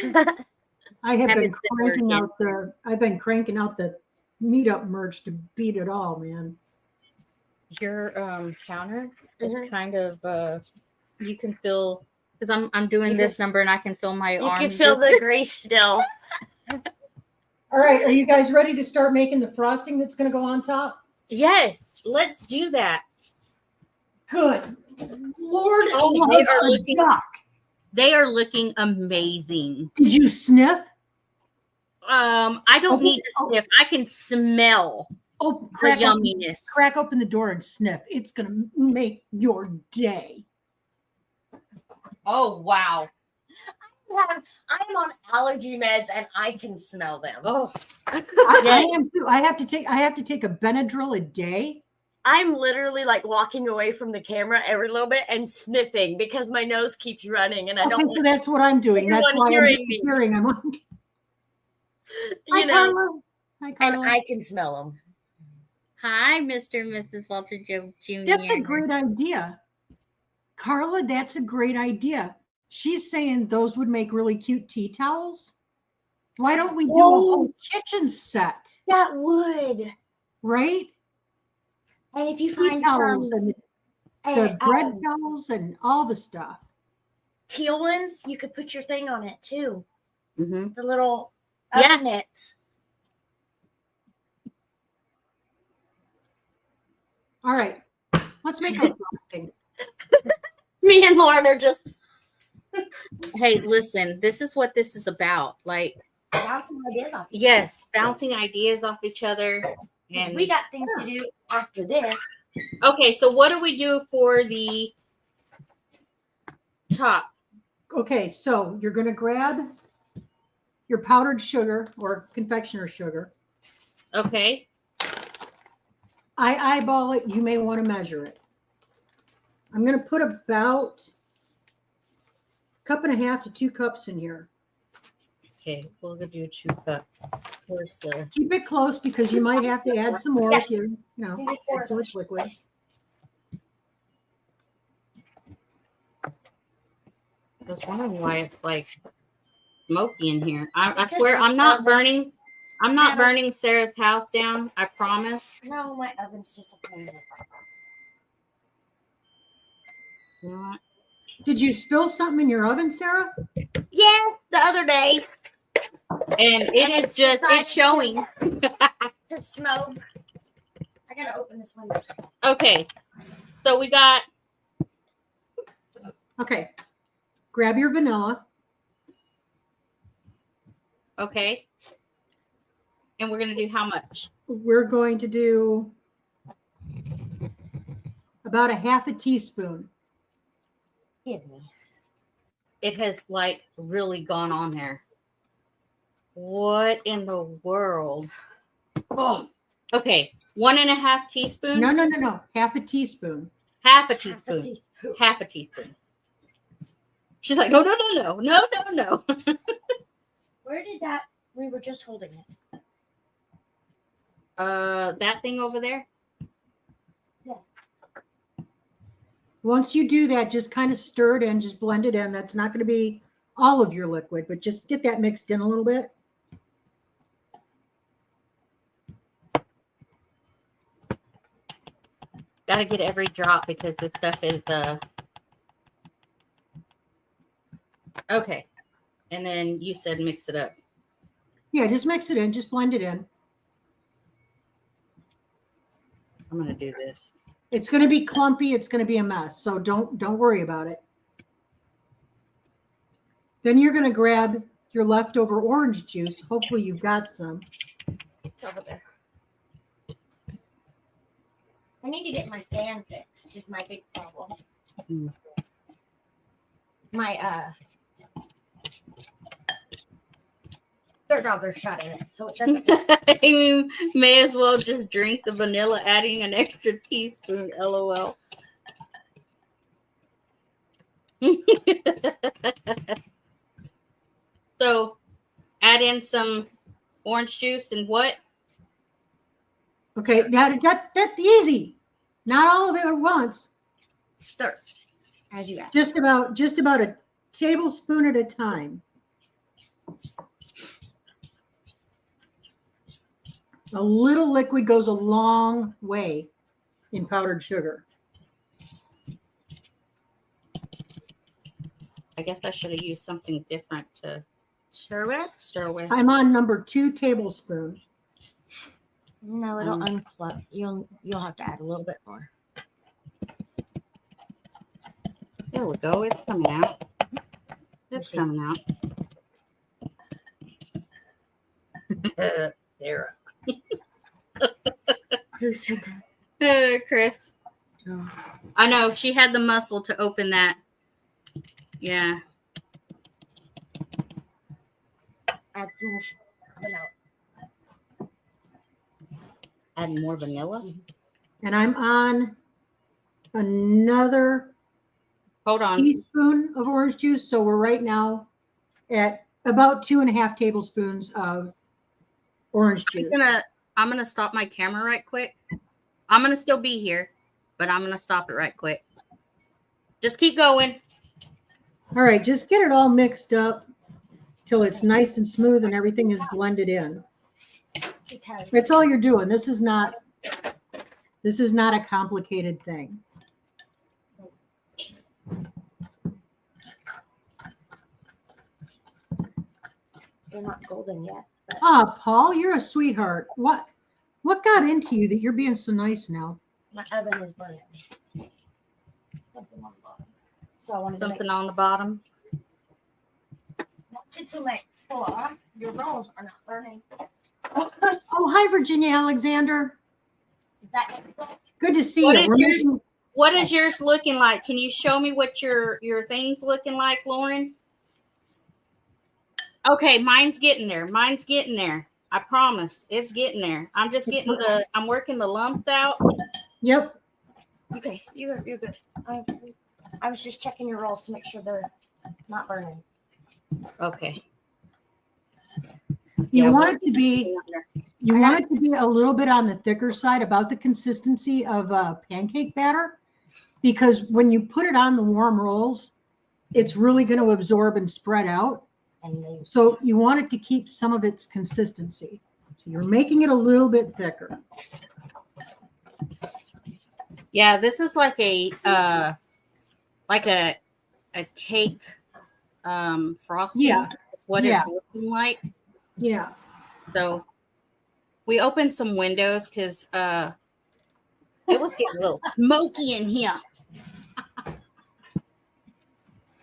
I have been Haven't been cranking working. out the meetup merch to beat it all, man. your counter is Mhm. kind of you can feel because I'm doing You this number and I can feel my You arms. can feel the grease still. All right, are you guys ready to start making the frosting that's going to go on top? Yes, let's do that. Good Lord, Oh, love a duck. They are looking amazing. Did you sniff? I don't need to sniff. I can smell Oh, the crack open, yumminess. crack open the door and sniff. It's going to make your day. Oh wow. I'm on allergy meds and I can smell them. Oh, I am too. I have to take a Benadryl a day. I'm literally like walking away from the camera every little bit and sniffing because my nose keeps running and I don't So want that's what I'm doing. That's everyone why I'm hearing me. hearing. I'm on. Hi, you know, Carla. Hi, and Carla. I can smell them. hi, Mr. and Mrs. Walter Jr. That's a great idea. Carla, that's a great idea. She's saying those would make really cute tea towels. Why don't we do a whole kitchen set? That would. Right? And if you Tea find towels some and the bread towels and all the stuff. teal ones, you could put your thing on it too. Mm-hmm. The little Yeah. mitts. All right. Let's make our frosting. Me and Lauren are just Hey, listen, this is what this is about. Like, bouncing ideas off. yes, bouncing ideas off each other. And We got things to do after this. okay, so what do we do for the top? Okay, so you're going to grab your powdered sugar or confectioner sugar. Okay. I eyeball it. You may want to measure it. I'm going to put about 1.5 cups to 2 cups in here. Okay, we'll do 2 cups. Where's the Keep it close because you might have to add some more if you know, it's too much liquid. I was wondering why it's like smoky in here. I swear I'm not burning. I'm not burning Sarah's house down. I promise. No, my oven's just a pain. You know what? Did you spill something in your oven, Sarah? Yeah, the other day And it is just it's showing. to smoke. I gotta open this window. Okay. So we got Okay. Grab your vanilla. okay. And we're gonna do how much? We're going to do about 1/2 teaspoon. Give me. It has like really gone on there. What in the world? Oh, okay. 1.5 teaspoon. No. 1/2 teaspoon. Half a teaspoon. Half a teaspoon. She's like, no. Where did that? We were just holding it. That thing over there. Once you do that, just kind of stir it in, just blend it in. That's not going to be all of your liquid, but just get that mixed in a little bit. Got to get every drop because this stuff is okay. And then you said mix it up. Yeah, just mix it in, just blend it in. I'm gonna do this. It's going to be clumpy. It's going to be a mess. So don't worry about it. Then you're going to grab your leftover orange juice. Hopefully you've got some. It's over there. I need to get my fan fixed. Is my big problem. Mm. My they're rather shut in it, so it doesn't. You may as well just drink the vanilla, adding an extra teaspoon. LOL. So, add in some orange juice and what? Okay, that's easy. Not all of it at once. Stir as you add. Just about a tablespoon at a time. A little liquid goes a long way in powdered sugar. I guess I should have used something different to Stir with? stir with. I'm on number 2 tablespoons. No, it'll unclog. You'll have to add a little bit more. There we go. It's coming out. It's see. coming out. Sarah. Who said that? Chris. Oh. I know she had the muscle to open that. Yeah. Add some more vanilla. Add more vanilla. And I'm on another Hold on. teaspoon of orange juice. So we're right now at about 2.5 tablespoons of orange juice. I'm gonna stop my camera right quick. I'm gonna still be here, but I'm gonna stop it right quick. Just keep going. All right, just get it all mixed up till it's nice and smooth and everything is blended in. Because That's all you're doing. This is not a complicated thing. they're not golden yet. But Ah, Paul, you're a sweetheart. What got into you that you're being so nice now? my oven is burning. Something on the bottom. So I wanted to Something on the bottom. to make sure your rolls are not burning. Oh, hi, Virginia Alexander. Is that Good to see What you. is We're yours? making- What is yours looking like? Can you show me what your thing's looking like, Lauren? Okay, mine's getting there. Mine's getting there. I promise. It's getting there. I'm just getting I'm working the lumps out. Yep. okay? You're good. I was just checking your rolls to make sure they're not burning. Okay. You Yeah, want it to be a little bit on the thicker side, about the consistency of pancake batter, because when you put it on the warm rolls, it's really going to absorb and spread out. And they So you want it to keep some of its consistency. So you're making it a little bit thicker. Yeah, this is like a cake frosting. Yeah. That's what Yeah. it's looking like. Yeah. So we opened some windows because it was getting a little smoky in here.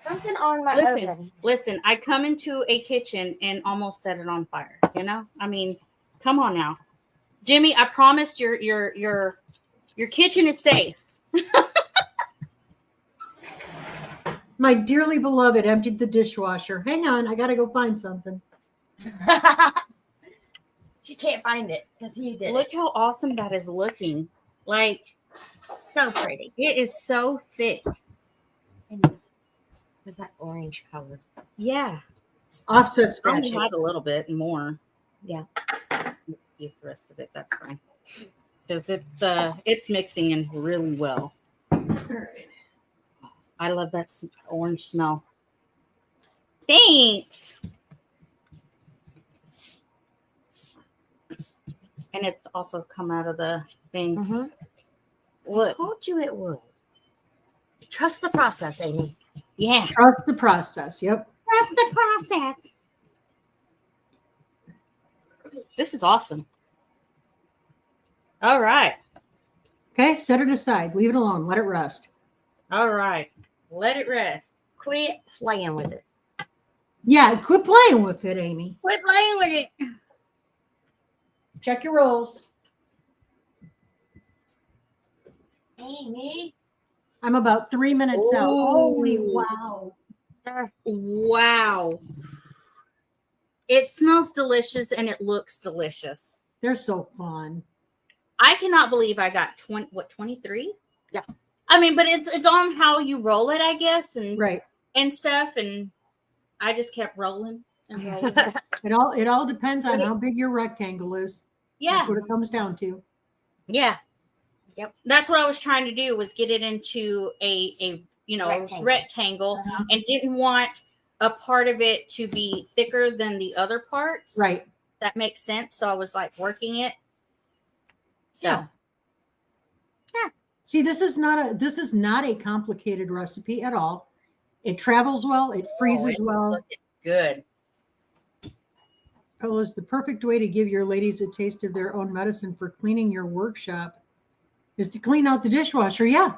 something on my oven. Listen, I come into a kitchen and almost set it on fire. You know, I mean, come on now, Jimmy. I promised your kitchen is safe. My dearly beloved emptied the dishwasher. Hang on, I got to go find something. She can't find it because he did. Look how awesome that is looking. Like, So pretty. it is so thick. And is that orange color? Yeah. Offset I only spatula. had a little bit more. Yeah. Use the rest of it. That's fine. Because it's mixing in really well. All right. I love that orange smell. Thanks. And it's also come out of the thing. Mm-hmm. Look. Told you it would. Trust the process, Amy. Yeah. Trust the process. Yep. Trust the process. This is awesome. All right. Okay, set it aside. Leave it alone. Let it rest. All right. Let it rest. Quit playing with it. Yeah, quit playing with it, Amy. Quit playing with it. Check your rolls. Amy. I'm about 3 minutes out. Ooh. Holy wow. Wow. It smells delicious and it looks delicious. They're so fun. I cannot believe I got 23? Yeah. I mean, but it's on how you roll it, I guess, and Right. and stuff. And I just kept rolling and rolling. It all depends on how big your rectangle is. Yeah. That's what it comes down to. Yeah. Yep. That's what I was trying to do, was get it into a rectangle Uh-huh. and didn't want a part of it to be thicker than the other parts. Right. That makes sense. So I was like working it. So Yeah. See, this is not a complicated recipe at all. It travels well. It freezes well. Looking good. Oh, it's the perfect way to give your ladies a taste of their own medicine for cleaning your workshop is to clean out the dishwasher. Yeah,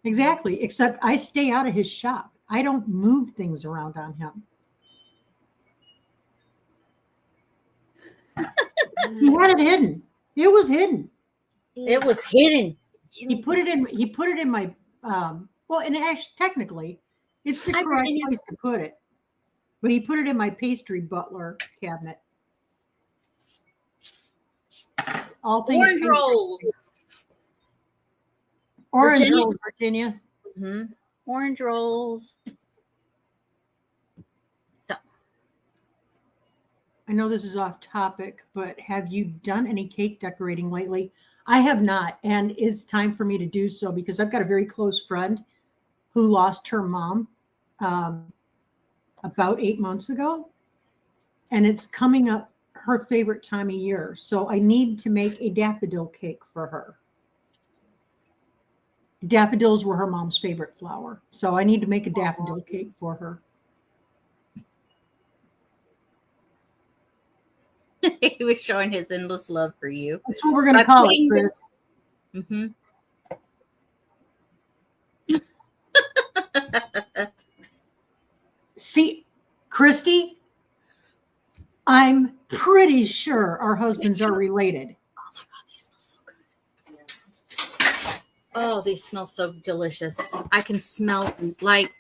exactly. Except I stay out of his shop. I don't move things around on him. He had it hidden. It was hidden. It was hidden. He put it in my well, and actually technically it's the correct place to put it. But he put it in my pastry butler cabinet. All things Orange rolls. Orange Virginia. rolls, Virginia. Mm-hmm. Orange rolls. I know this is off topic, but have you done any cake decorating lately? I have not, and it's time for me to do so because I've got a very close friend who lost her mom about 8 months ago, and it's coming up her favorite time of year. So I need to make a daffodil cake for her. Daffodils were her mom's favorite flower, so I need to make a daffodil cake for her. He was showing his endless love for you. That's what we're going to call it, Chris. Mm-hmm. See, Christy, I'm pretty sure our husbands are related. Oh my God, these smell so good. Oh, these smell so delicious. I can smell them, like.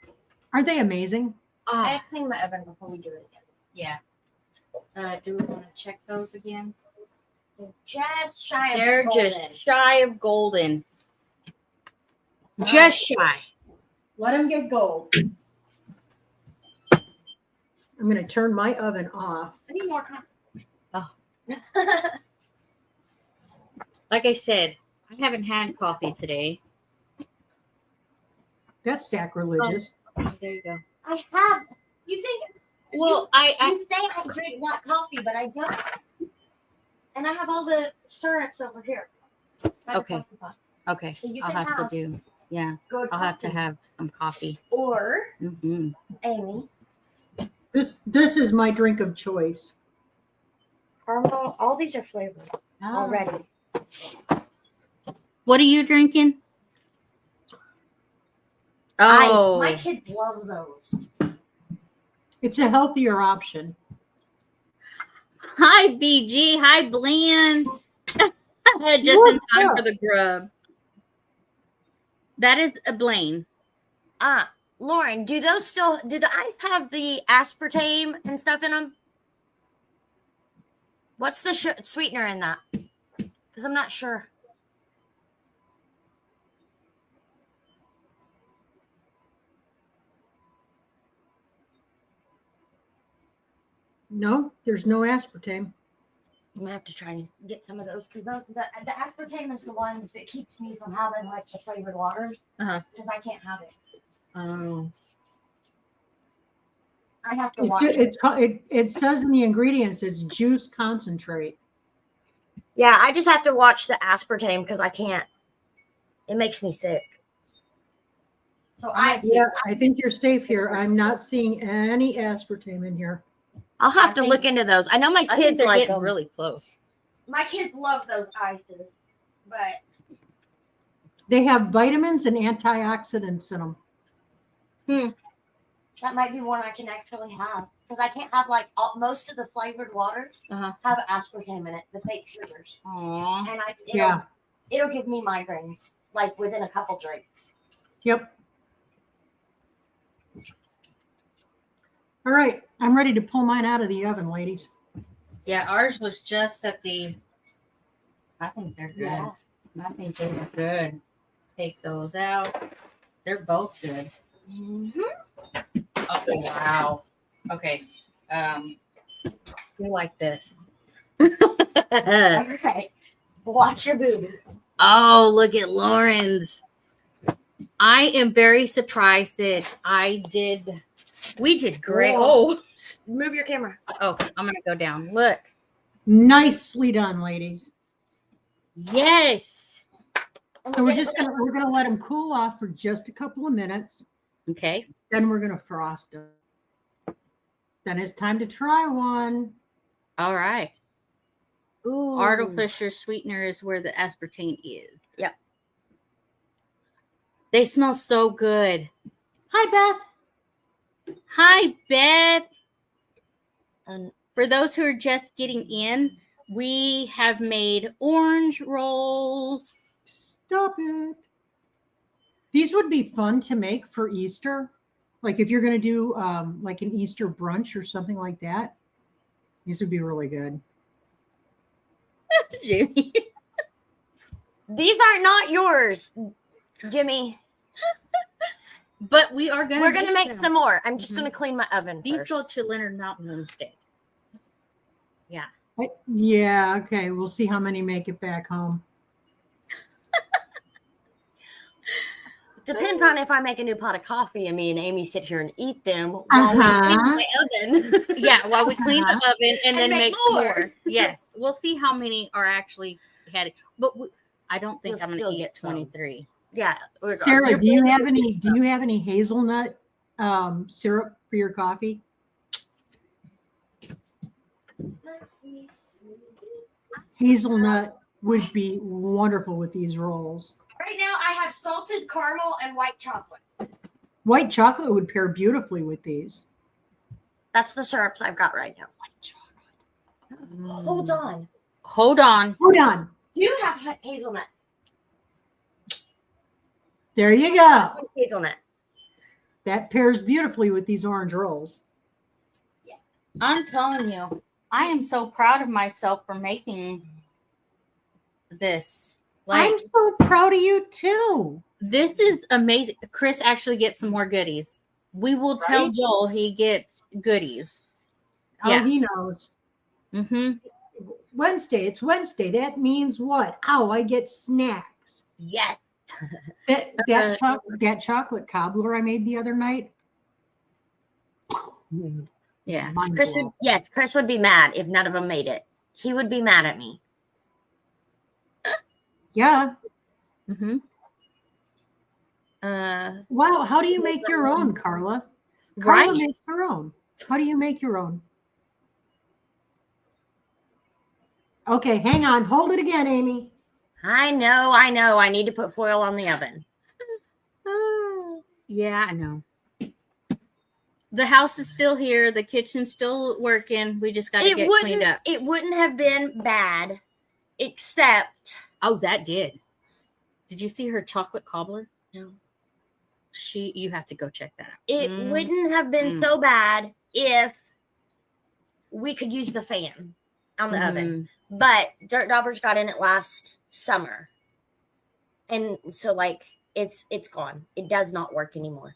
Aren't they amazing? I clean my oven before we do it again. Yeah. Do we want to check those again? They're just shy of They're golden. just shy of golden. Just shy. Let them get gold. I'm going to turn my oven off. I need more coffee. Oh. Like I said, I haven't had coffee today. That's sacrilegious. Oh, there you go. I have. You think? Well, You say I drink black coffee, but I don't. And I have all the syrups over here. By the Okay. coffee pot. Okay. So you I'll can have have to do. Yeah, good I'll have to coffee. have some coffee. Or Mm-hmm. Amy, This is my drink of choice. caramel. All these are flavored Oh. already. What are you drinking? Ice. Oh, My kids love those. It's a healthier option. hi BG, hi Bland. Just in What's time up? for the grub. That is a Blaine. Lauren, do the ice have the aspartame and stuff in them? What's the sweetener in that? Because I'm not sure. No, there's no aspartame. I'm gonna have to try and get some of those because the aspartame is the one that keeps me from having like the flavored waters because I can't have it. Oh, I have to It's watch just, it. it says in the ingredients it's juice concentrate. Yeah, I just have to watch the aspartame because I can't. It makes me sick. So I think you're safe here. I'm not seeing any aspartame in here. I'll have I to think- look into those. I know my I think kids they're like getting them. really close. My kids love those ices, but They have vitamins and antioxidants in them. that might be one I can actually have because I can't have like most of the flavored waters have aspartame in it, the fake sugars, Aw. and Yeah. it'll give me migraines like within a couple drinks. Yep. All right. I'm ready to pull mine out of the oven, ladies. Yeah, ours was just at the. I think they're good. Yeah. I think they're good. Take those out. They're both good. Mm-hmm. Oh wow. Okay. You like this? All right, watch your booty. Oh, look at Lauren's. I am very surprised that we did great. Whoa. Move your camera. Oh, I'm gonna go down. Look. Nicely done, ladies. Yes. So we're gonna let them cool off for just a couple of minutes. Okay. Then we're gonna frost them. Then it's time to try one. All right. Ooh. Artificial sweetener is where the aspartame is. Yep. They smell so good. Hi, Beth. Hi, Beth. And For those who are just getting in, we have made orange rolls. Stop it. These would be fun to make for Easter. Like if you're going to do like an Easter brunch or something like that. These would be really good. Jimmy. these are not yours, Jimmy. But we're gonna make some more. I'm just gonna clean my oven. These first. go to Leonard Mountain instead. Yeah. Yeah, okay. We'll see how many make it back home. Depends on if I make a new pot of coffee and me and Amy sit here and eat them while we Uh-huh. clean my oven. Yeah, while we clean the oven and then make make some more. more. Yes. We'll see how many are actually had it. But I don't think You'll I'm still going to eat get some. 23. Yeah. Sarah, do you have any hazelnut syrup for your coffee? Hazelnut would be wonderful with these rolls. Right now, I have salted caramel and white chocolate. White chocolate would pair beautifully with these. That's the syrups I've got right now. White chocolate. Hold on. Hold on. Hold on. Do you have hazelnut? There you go. Hazelnut. That pairs beautifully with these orange rolls. I'm telling you, I am so proud of myself for making this. Like, I'm so proud of you too. this is amazing. Chris actually gets some more goodies. We will tell Right? Joel he gets goodies. Oh, Yeah. he knows. Mm-hmm. Wednesday. It's Wednesday. That means what? Oh, I get snacks. Yes. That chocolate cobbler I made the other night. Yeah. Mind Chris blown. Chris would be mad if none of them made it. He would be mad at me. Yeah. Mm-hmm. Wow. How do you make your own, Carla? Carla Right. makes her own. How do you make your own? Okay, hang on. Hold it again, Amy. I know. I need to put foil on the oven. Yeah, I know. The house is still here. The kitchen's still working. We just got to get cleaned up. It wouldn't have been bad, except Oh, that did. Did you see her chocolate cobbler? no. You have to go check that out. It wouldn't have been so bad if we could use the fan on the oven. But Dirt Daubers got in it last summer. And so like it's gone. It does not work anymore.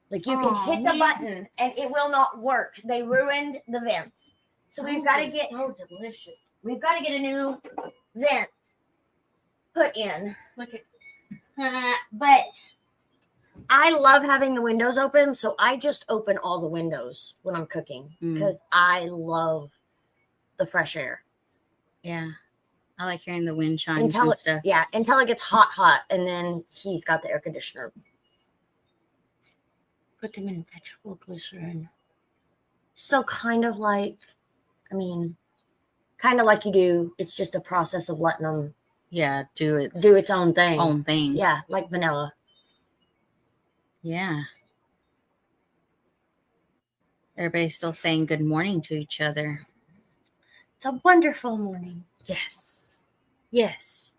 Like you can hit the button and it will not work. They ruined the vent. So we've got to get so delicious. we've got to get a new vent put in. Look at But I love having the windows open, so I just open all the windows when I'm cooking because I love the fresh air. yeah. I like hearing the wind chimes Until and it, stuff. yeah, until it gets hot, and then he's got the air conditioner. Put them in vegetable glycerin. So kind of like you do. It's just a process of letting them Yeah, do its own thing. own thing. Yeah, like vanilla. Yeah. Everybody's still saying good morning to each other. It's a wonderful morning. Yes. Yes.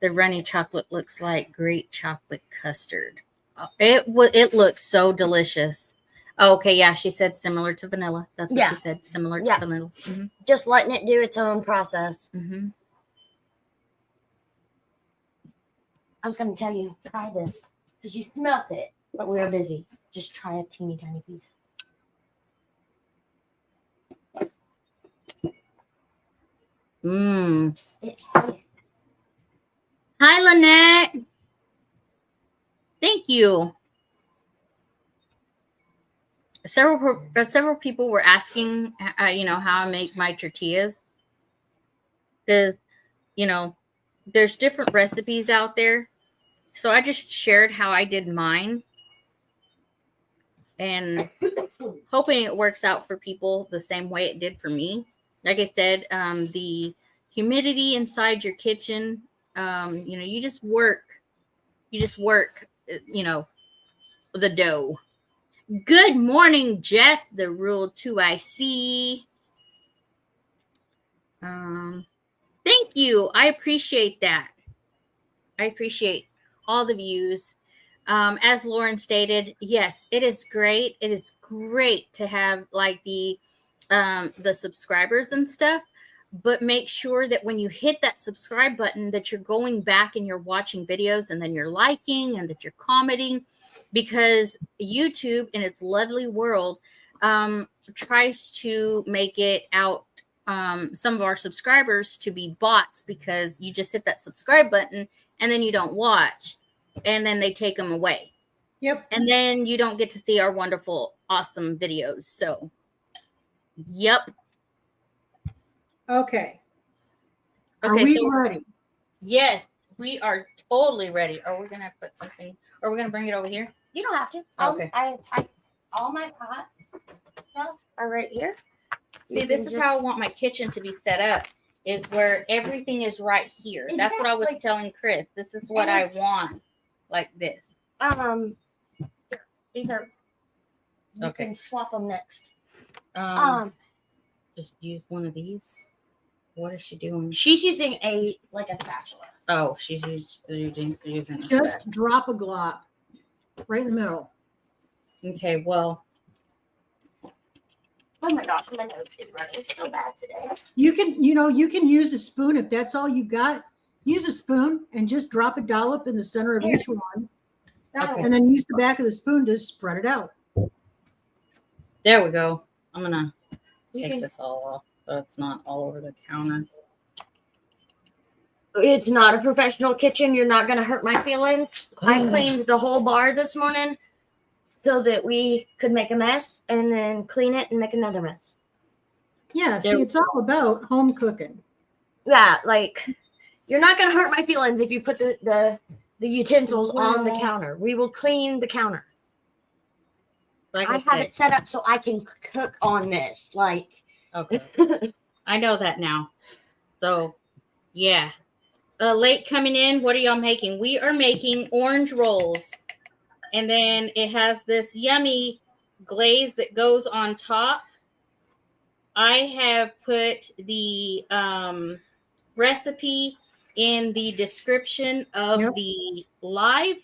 The runny chocolate looks like great chocolate custard. It looks so delicious. Oh, okay, yeah, she said similar to vanilla. That's what Yeah. she said. Similar Yeah. to vanilla. Mm-hmm. Just letting it do its own process. Mm-hmm. I was going to tell you, try this because you smelt it, but we were busy. Just try a teeny tiny piece. Mmm. It tastes. Hi, Lynette. Thank you. Several people were asking, how I make my tortillas. Because, there's different recipes out there. So I just shared how I did mine, and hoping it works out for people the same way it did for me. Like I said, the humidity inside your kitchen, you just work, the dough. Good morning, Jeff, the Rule 2IC. Thank you. I appreciate that. I appreciate all the views. As Lauren stated, yes, it is great. It is great to have like the subscribers and stuff, but make sure that when you hit that subscribe button that you're going back and you're watching videos and then you're liking and that you're commenting, because YouTube in its lovely world tries to make it out some of our subscribers to be bots, because you just hit that subscribe button and then you don't watch, and then they take them away. Yep. And then you don't get to see our wonderful, awesome videos. So, yep. Okay. Are Okay, we so ready? yes, we are totally ready. Are we gonna put something? Are we gonna bring it over here? You don't have to. Okay. I all my pot stuff are right here. See, this is how I want my kitchen to be set up, is where everything is right here. That's what I was telling Chris. This is what I want, like this. These are. You Okay. can swap them next. Just use one of these. What is she doing? She's using a spatula. Oh, she's using a Just drop a glop right in the middle. Okay, well, Oh my gosh, my nose is running so bad today. You can use a spoon if that's all you got. Use a spoon and just drop a dollop in the center of each one, Okay. and then use the back of the spoon to spread it out. there we go. I'm gonna You take can- this all off so it's not all over the counter. It's not a professional kitchen. You're not going to hurt my feelings. I cleaned the whole bar this morning so that we could make a mess and then clean it and make another mess. Yeah, see, There- it's all about home cooking. Yeah, you're not going to hurt my feelings if you put the utensils on the counter. We will clean the counter. Like I I have said, it set up so I can cook on this. okay. I know that now. So, yeah. Late coming in. What are y'all making? We are making orange rolls. And then it has this yummy glaze that goes on top. I have put the recipe in the description of Yep. the live.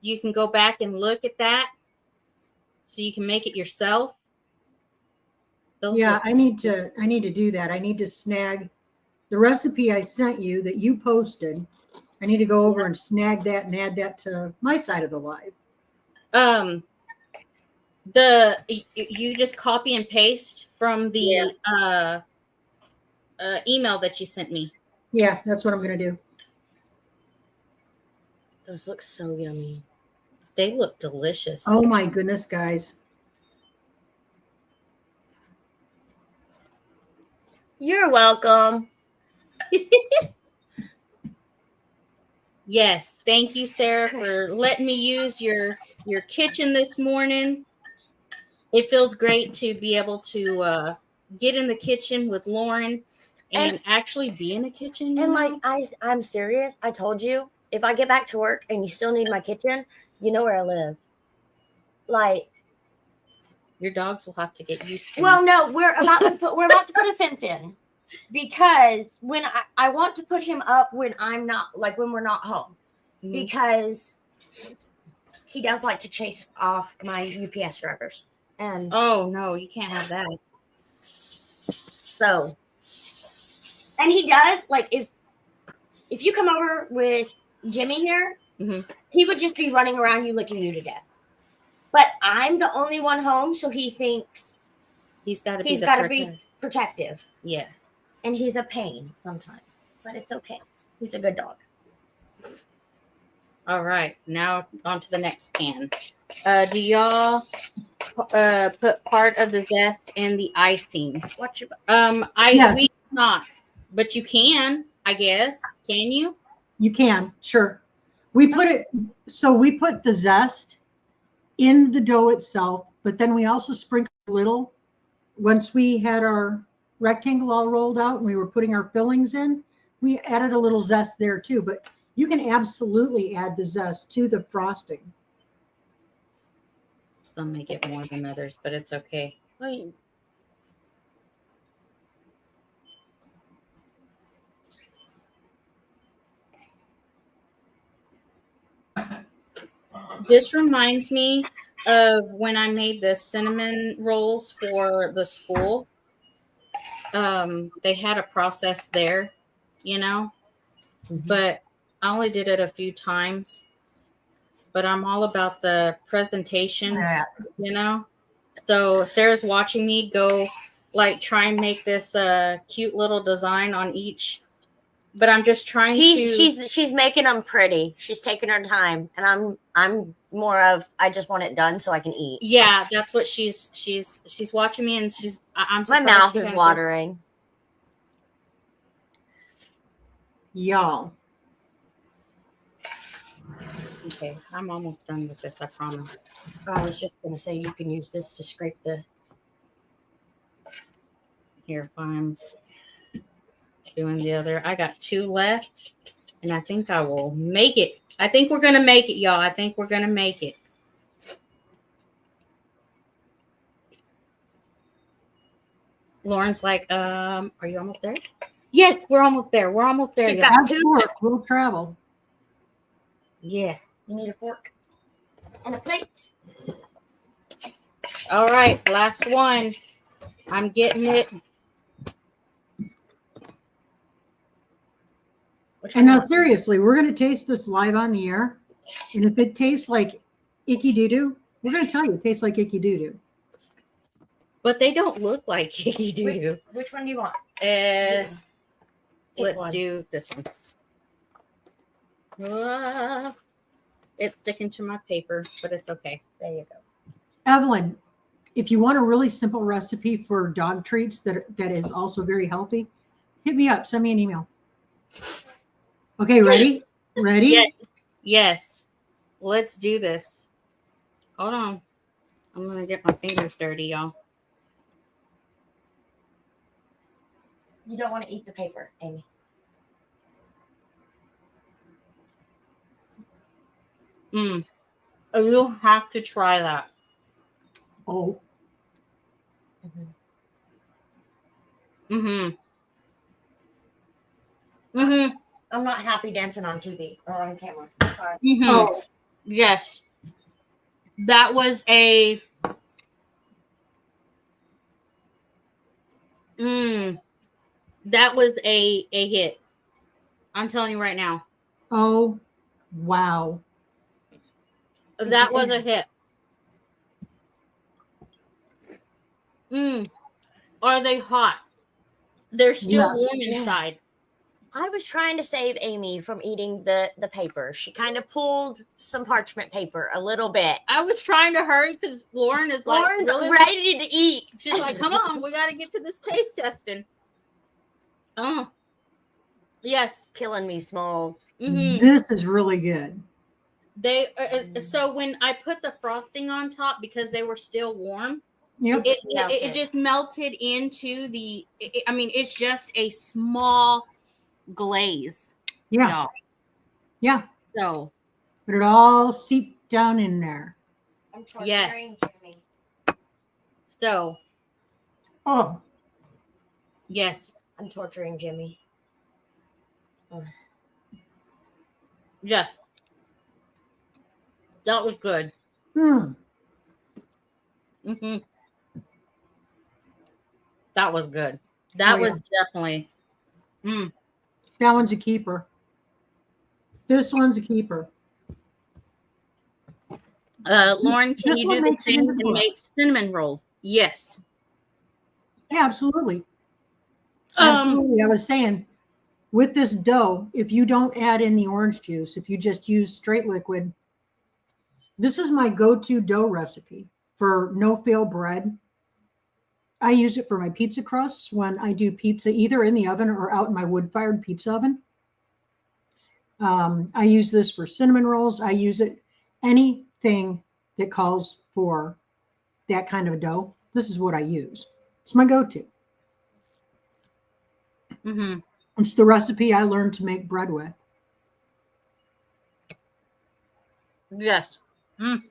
You can go back and look at that so you can make it yourself. Those Yeah, look I need to do that. I need to snag the recipe I sent you that you posted. I need to go over and snag that and add that to my side of the live. You just copy and paste from the email that you sent me. Yeah, that's what I'm going to do. Those look so yummy. They look delicious. Oh my goodness, guys. You're welcome. Yes, thank you, Sarah, for letting me use your kitchen this morning. It feels great to be able to get in the kitchen with Lauren and actually be in the kitchen. And I'm serious. I told you, if I get back to work and you still need my kitchen, you know where I live. Your dogs will have to get used to. Well, no, we're about to put a fence in, because when I want to put him up when I'm not, when we're not home, because he does like to chase off my UPS drivers. And oh no, you can't have that. So, and he does, if you come over with Jimmy here, he would just be running around you, licking you to death. But I'm the only one home, so he thinks he's got to be protective. Yeah. And he's a pain sometimes, but it's okay. He's a good dog. All right, now on to the next pan. Do y'all put part of the zest in the icing? Yes. We not, but you can, I guess. Can you? You can, sure. We put the zest in the dough itself, but then we also sprinkled a little. Once we had our rectangle all rolled out and we were putting our fillings in, we added a little zest there too. But you can absolutely add the zest to the frosting. Some may get more than others, but it's okay. Wait. This reminds me of when I made the cinnamon rolls for the school. They had a process there, you know, but I only did it a few times. But I'm all about the presentation, you know. So Sarah's watching me go, like, try and make this cute little design on each. But I'm just trying to. She's making them pretty. She's taking her time, and I'm more of I just want it done so I can eat. Yeah, that's what she's watching me, and I'm. My mouth is watering. Y'all. Okay, I'm almost done with this. I promise. I was just gonna say you can use this to scrape the. Here, I'm doing the other. I got 2 left, and I think I will make it. I think we're gonna make it, y'all. I think we're gonna make it. Lauren's like, are you almost there? Yes, we're almost there. We're almost there. She's Y'all. got 2. We'll travel. Yeah. You need a fork and a plate. All right, last one. I'm getting it. And now, seriously, we're going to taste this live on the air. And if it tastes like icky doo-doo, we're going to tell you it tastes like icky doo-doo. But they don't look like icky doo-doo. Which one do you want? Let's one. do this one. It's sticking to my paper, but it's okay. There you go. Evelyn, if you want a really simple recipe for dog treats that is also very healthy, hit me up. Send me an email. Okay, ready? Ready? Yeah. Yes. Let's do this. Hold on. I'm going to get my fingers dirty, y'all. You don't want to eat the paper, Amy. You'll have to try that. Oh. I'm not happy dancing on TV or on camera. Sorry. Oh. Yes. That was a hit. I'm telling you right now. Oh, wow. That was a hit. Are they hot? They're still warm inside. I was trying to save Amy from eating the paper. She kind of pulled some parchment paper a little bit. I was trying to hurry because Lauren's really ready to eat. She's like, come on, we got to get to this taste testing. Oh, yes. Killing me small. This is really good. They so when I put the frosting on top, because they were still warm, Yep. it just melted into the. It's just a small glaze. Yeah. Y'all. Yeah. So, but it all seeped down in there. I'm torturing Jimmy. So. Oh. Yes. I'm torturing Jimmy. Yes. That was good. That was good. That was definitely. That one's a keeper. This one's a keeper. Lauren, can you do the same and make cinnamon rolls? Yes. Yeah, absolutely. Absolutely. I was saying, with this dough, if you don't add in the orange juice, if you just use straight liquid, this is my go-to dough recipe for no-fail bread. I use it for my pizza crusts when I do pizza either in the oven or out in my wood-fired pizza oven. I use this for cinnamon rolls. I use it anything that calls for that kind of a dough. This is what I use. It's my go-to. Mm-hmm. It's the recipe I learned to make bread with. Yes. Mm.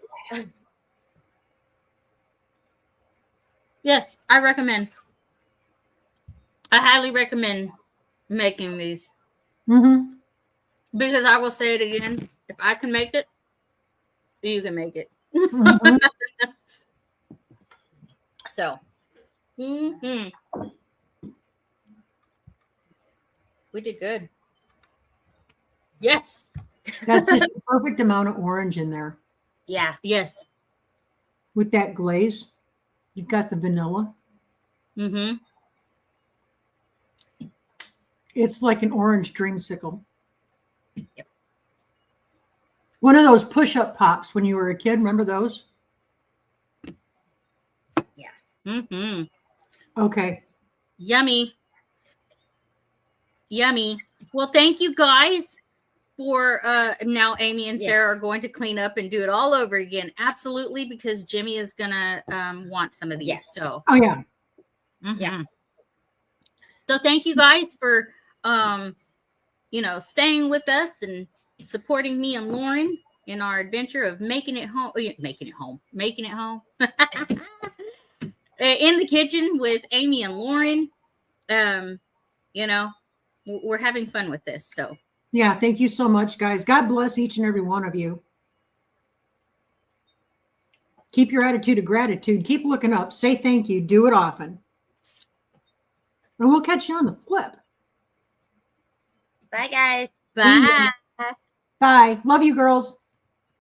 Yes, I recommend. I highly recommend making these Mm-hmm. because I will say it again. If I can make it, you can make it. Mm-hmm. So, we did good. Yes. That's just the perfect amount of orange in there. Yeah. Yes. With that glaze, you've got the vanilla. Mm-hmm. It's like an orange dreamsicle. Yep. One of those push-up pops when you were a kid. Remember those? Mm-hmm. Okay. Yummy. Yummy. Well, thank you guys for now Amy and Yes. Sarah are going to clean up and do it all over again. Absolutely, because Jimmy is gonna want some of these. Yes. So Oh yeah. yeah. So thank you guys for staying with us and supporting me and Lauren in our adventure of making it home in the kitchen with Amy and Lauren. We're having fun with this. So Yeah. Thank you so much, guys. God bless each and every one of you. Keep your attitude of gratitude. Keep looking up. Say thank you. Do it often. And we'll catch you on the flip. Bye, guys. bye. Bye. Love you, girls.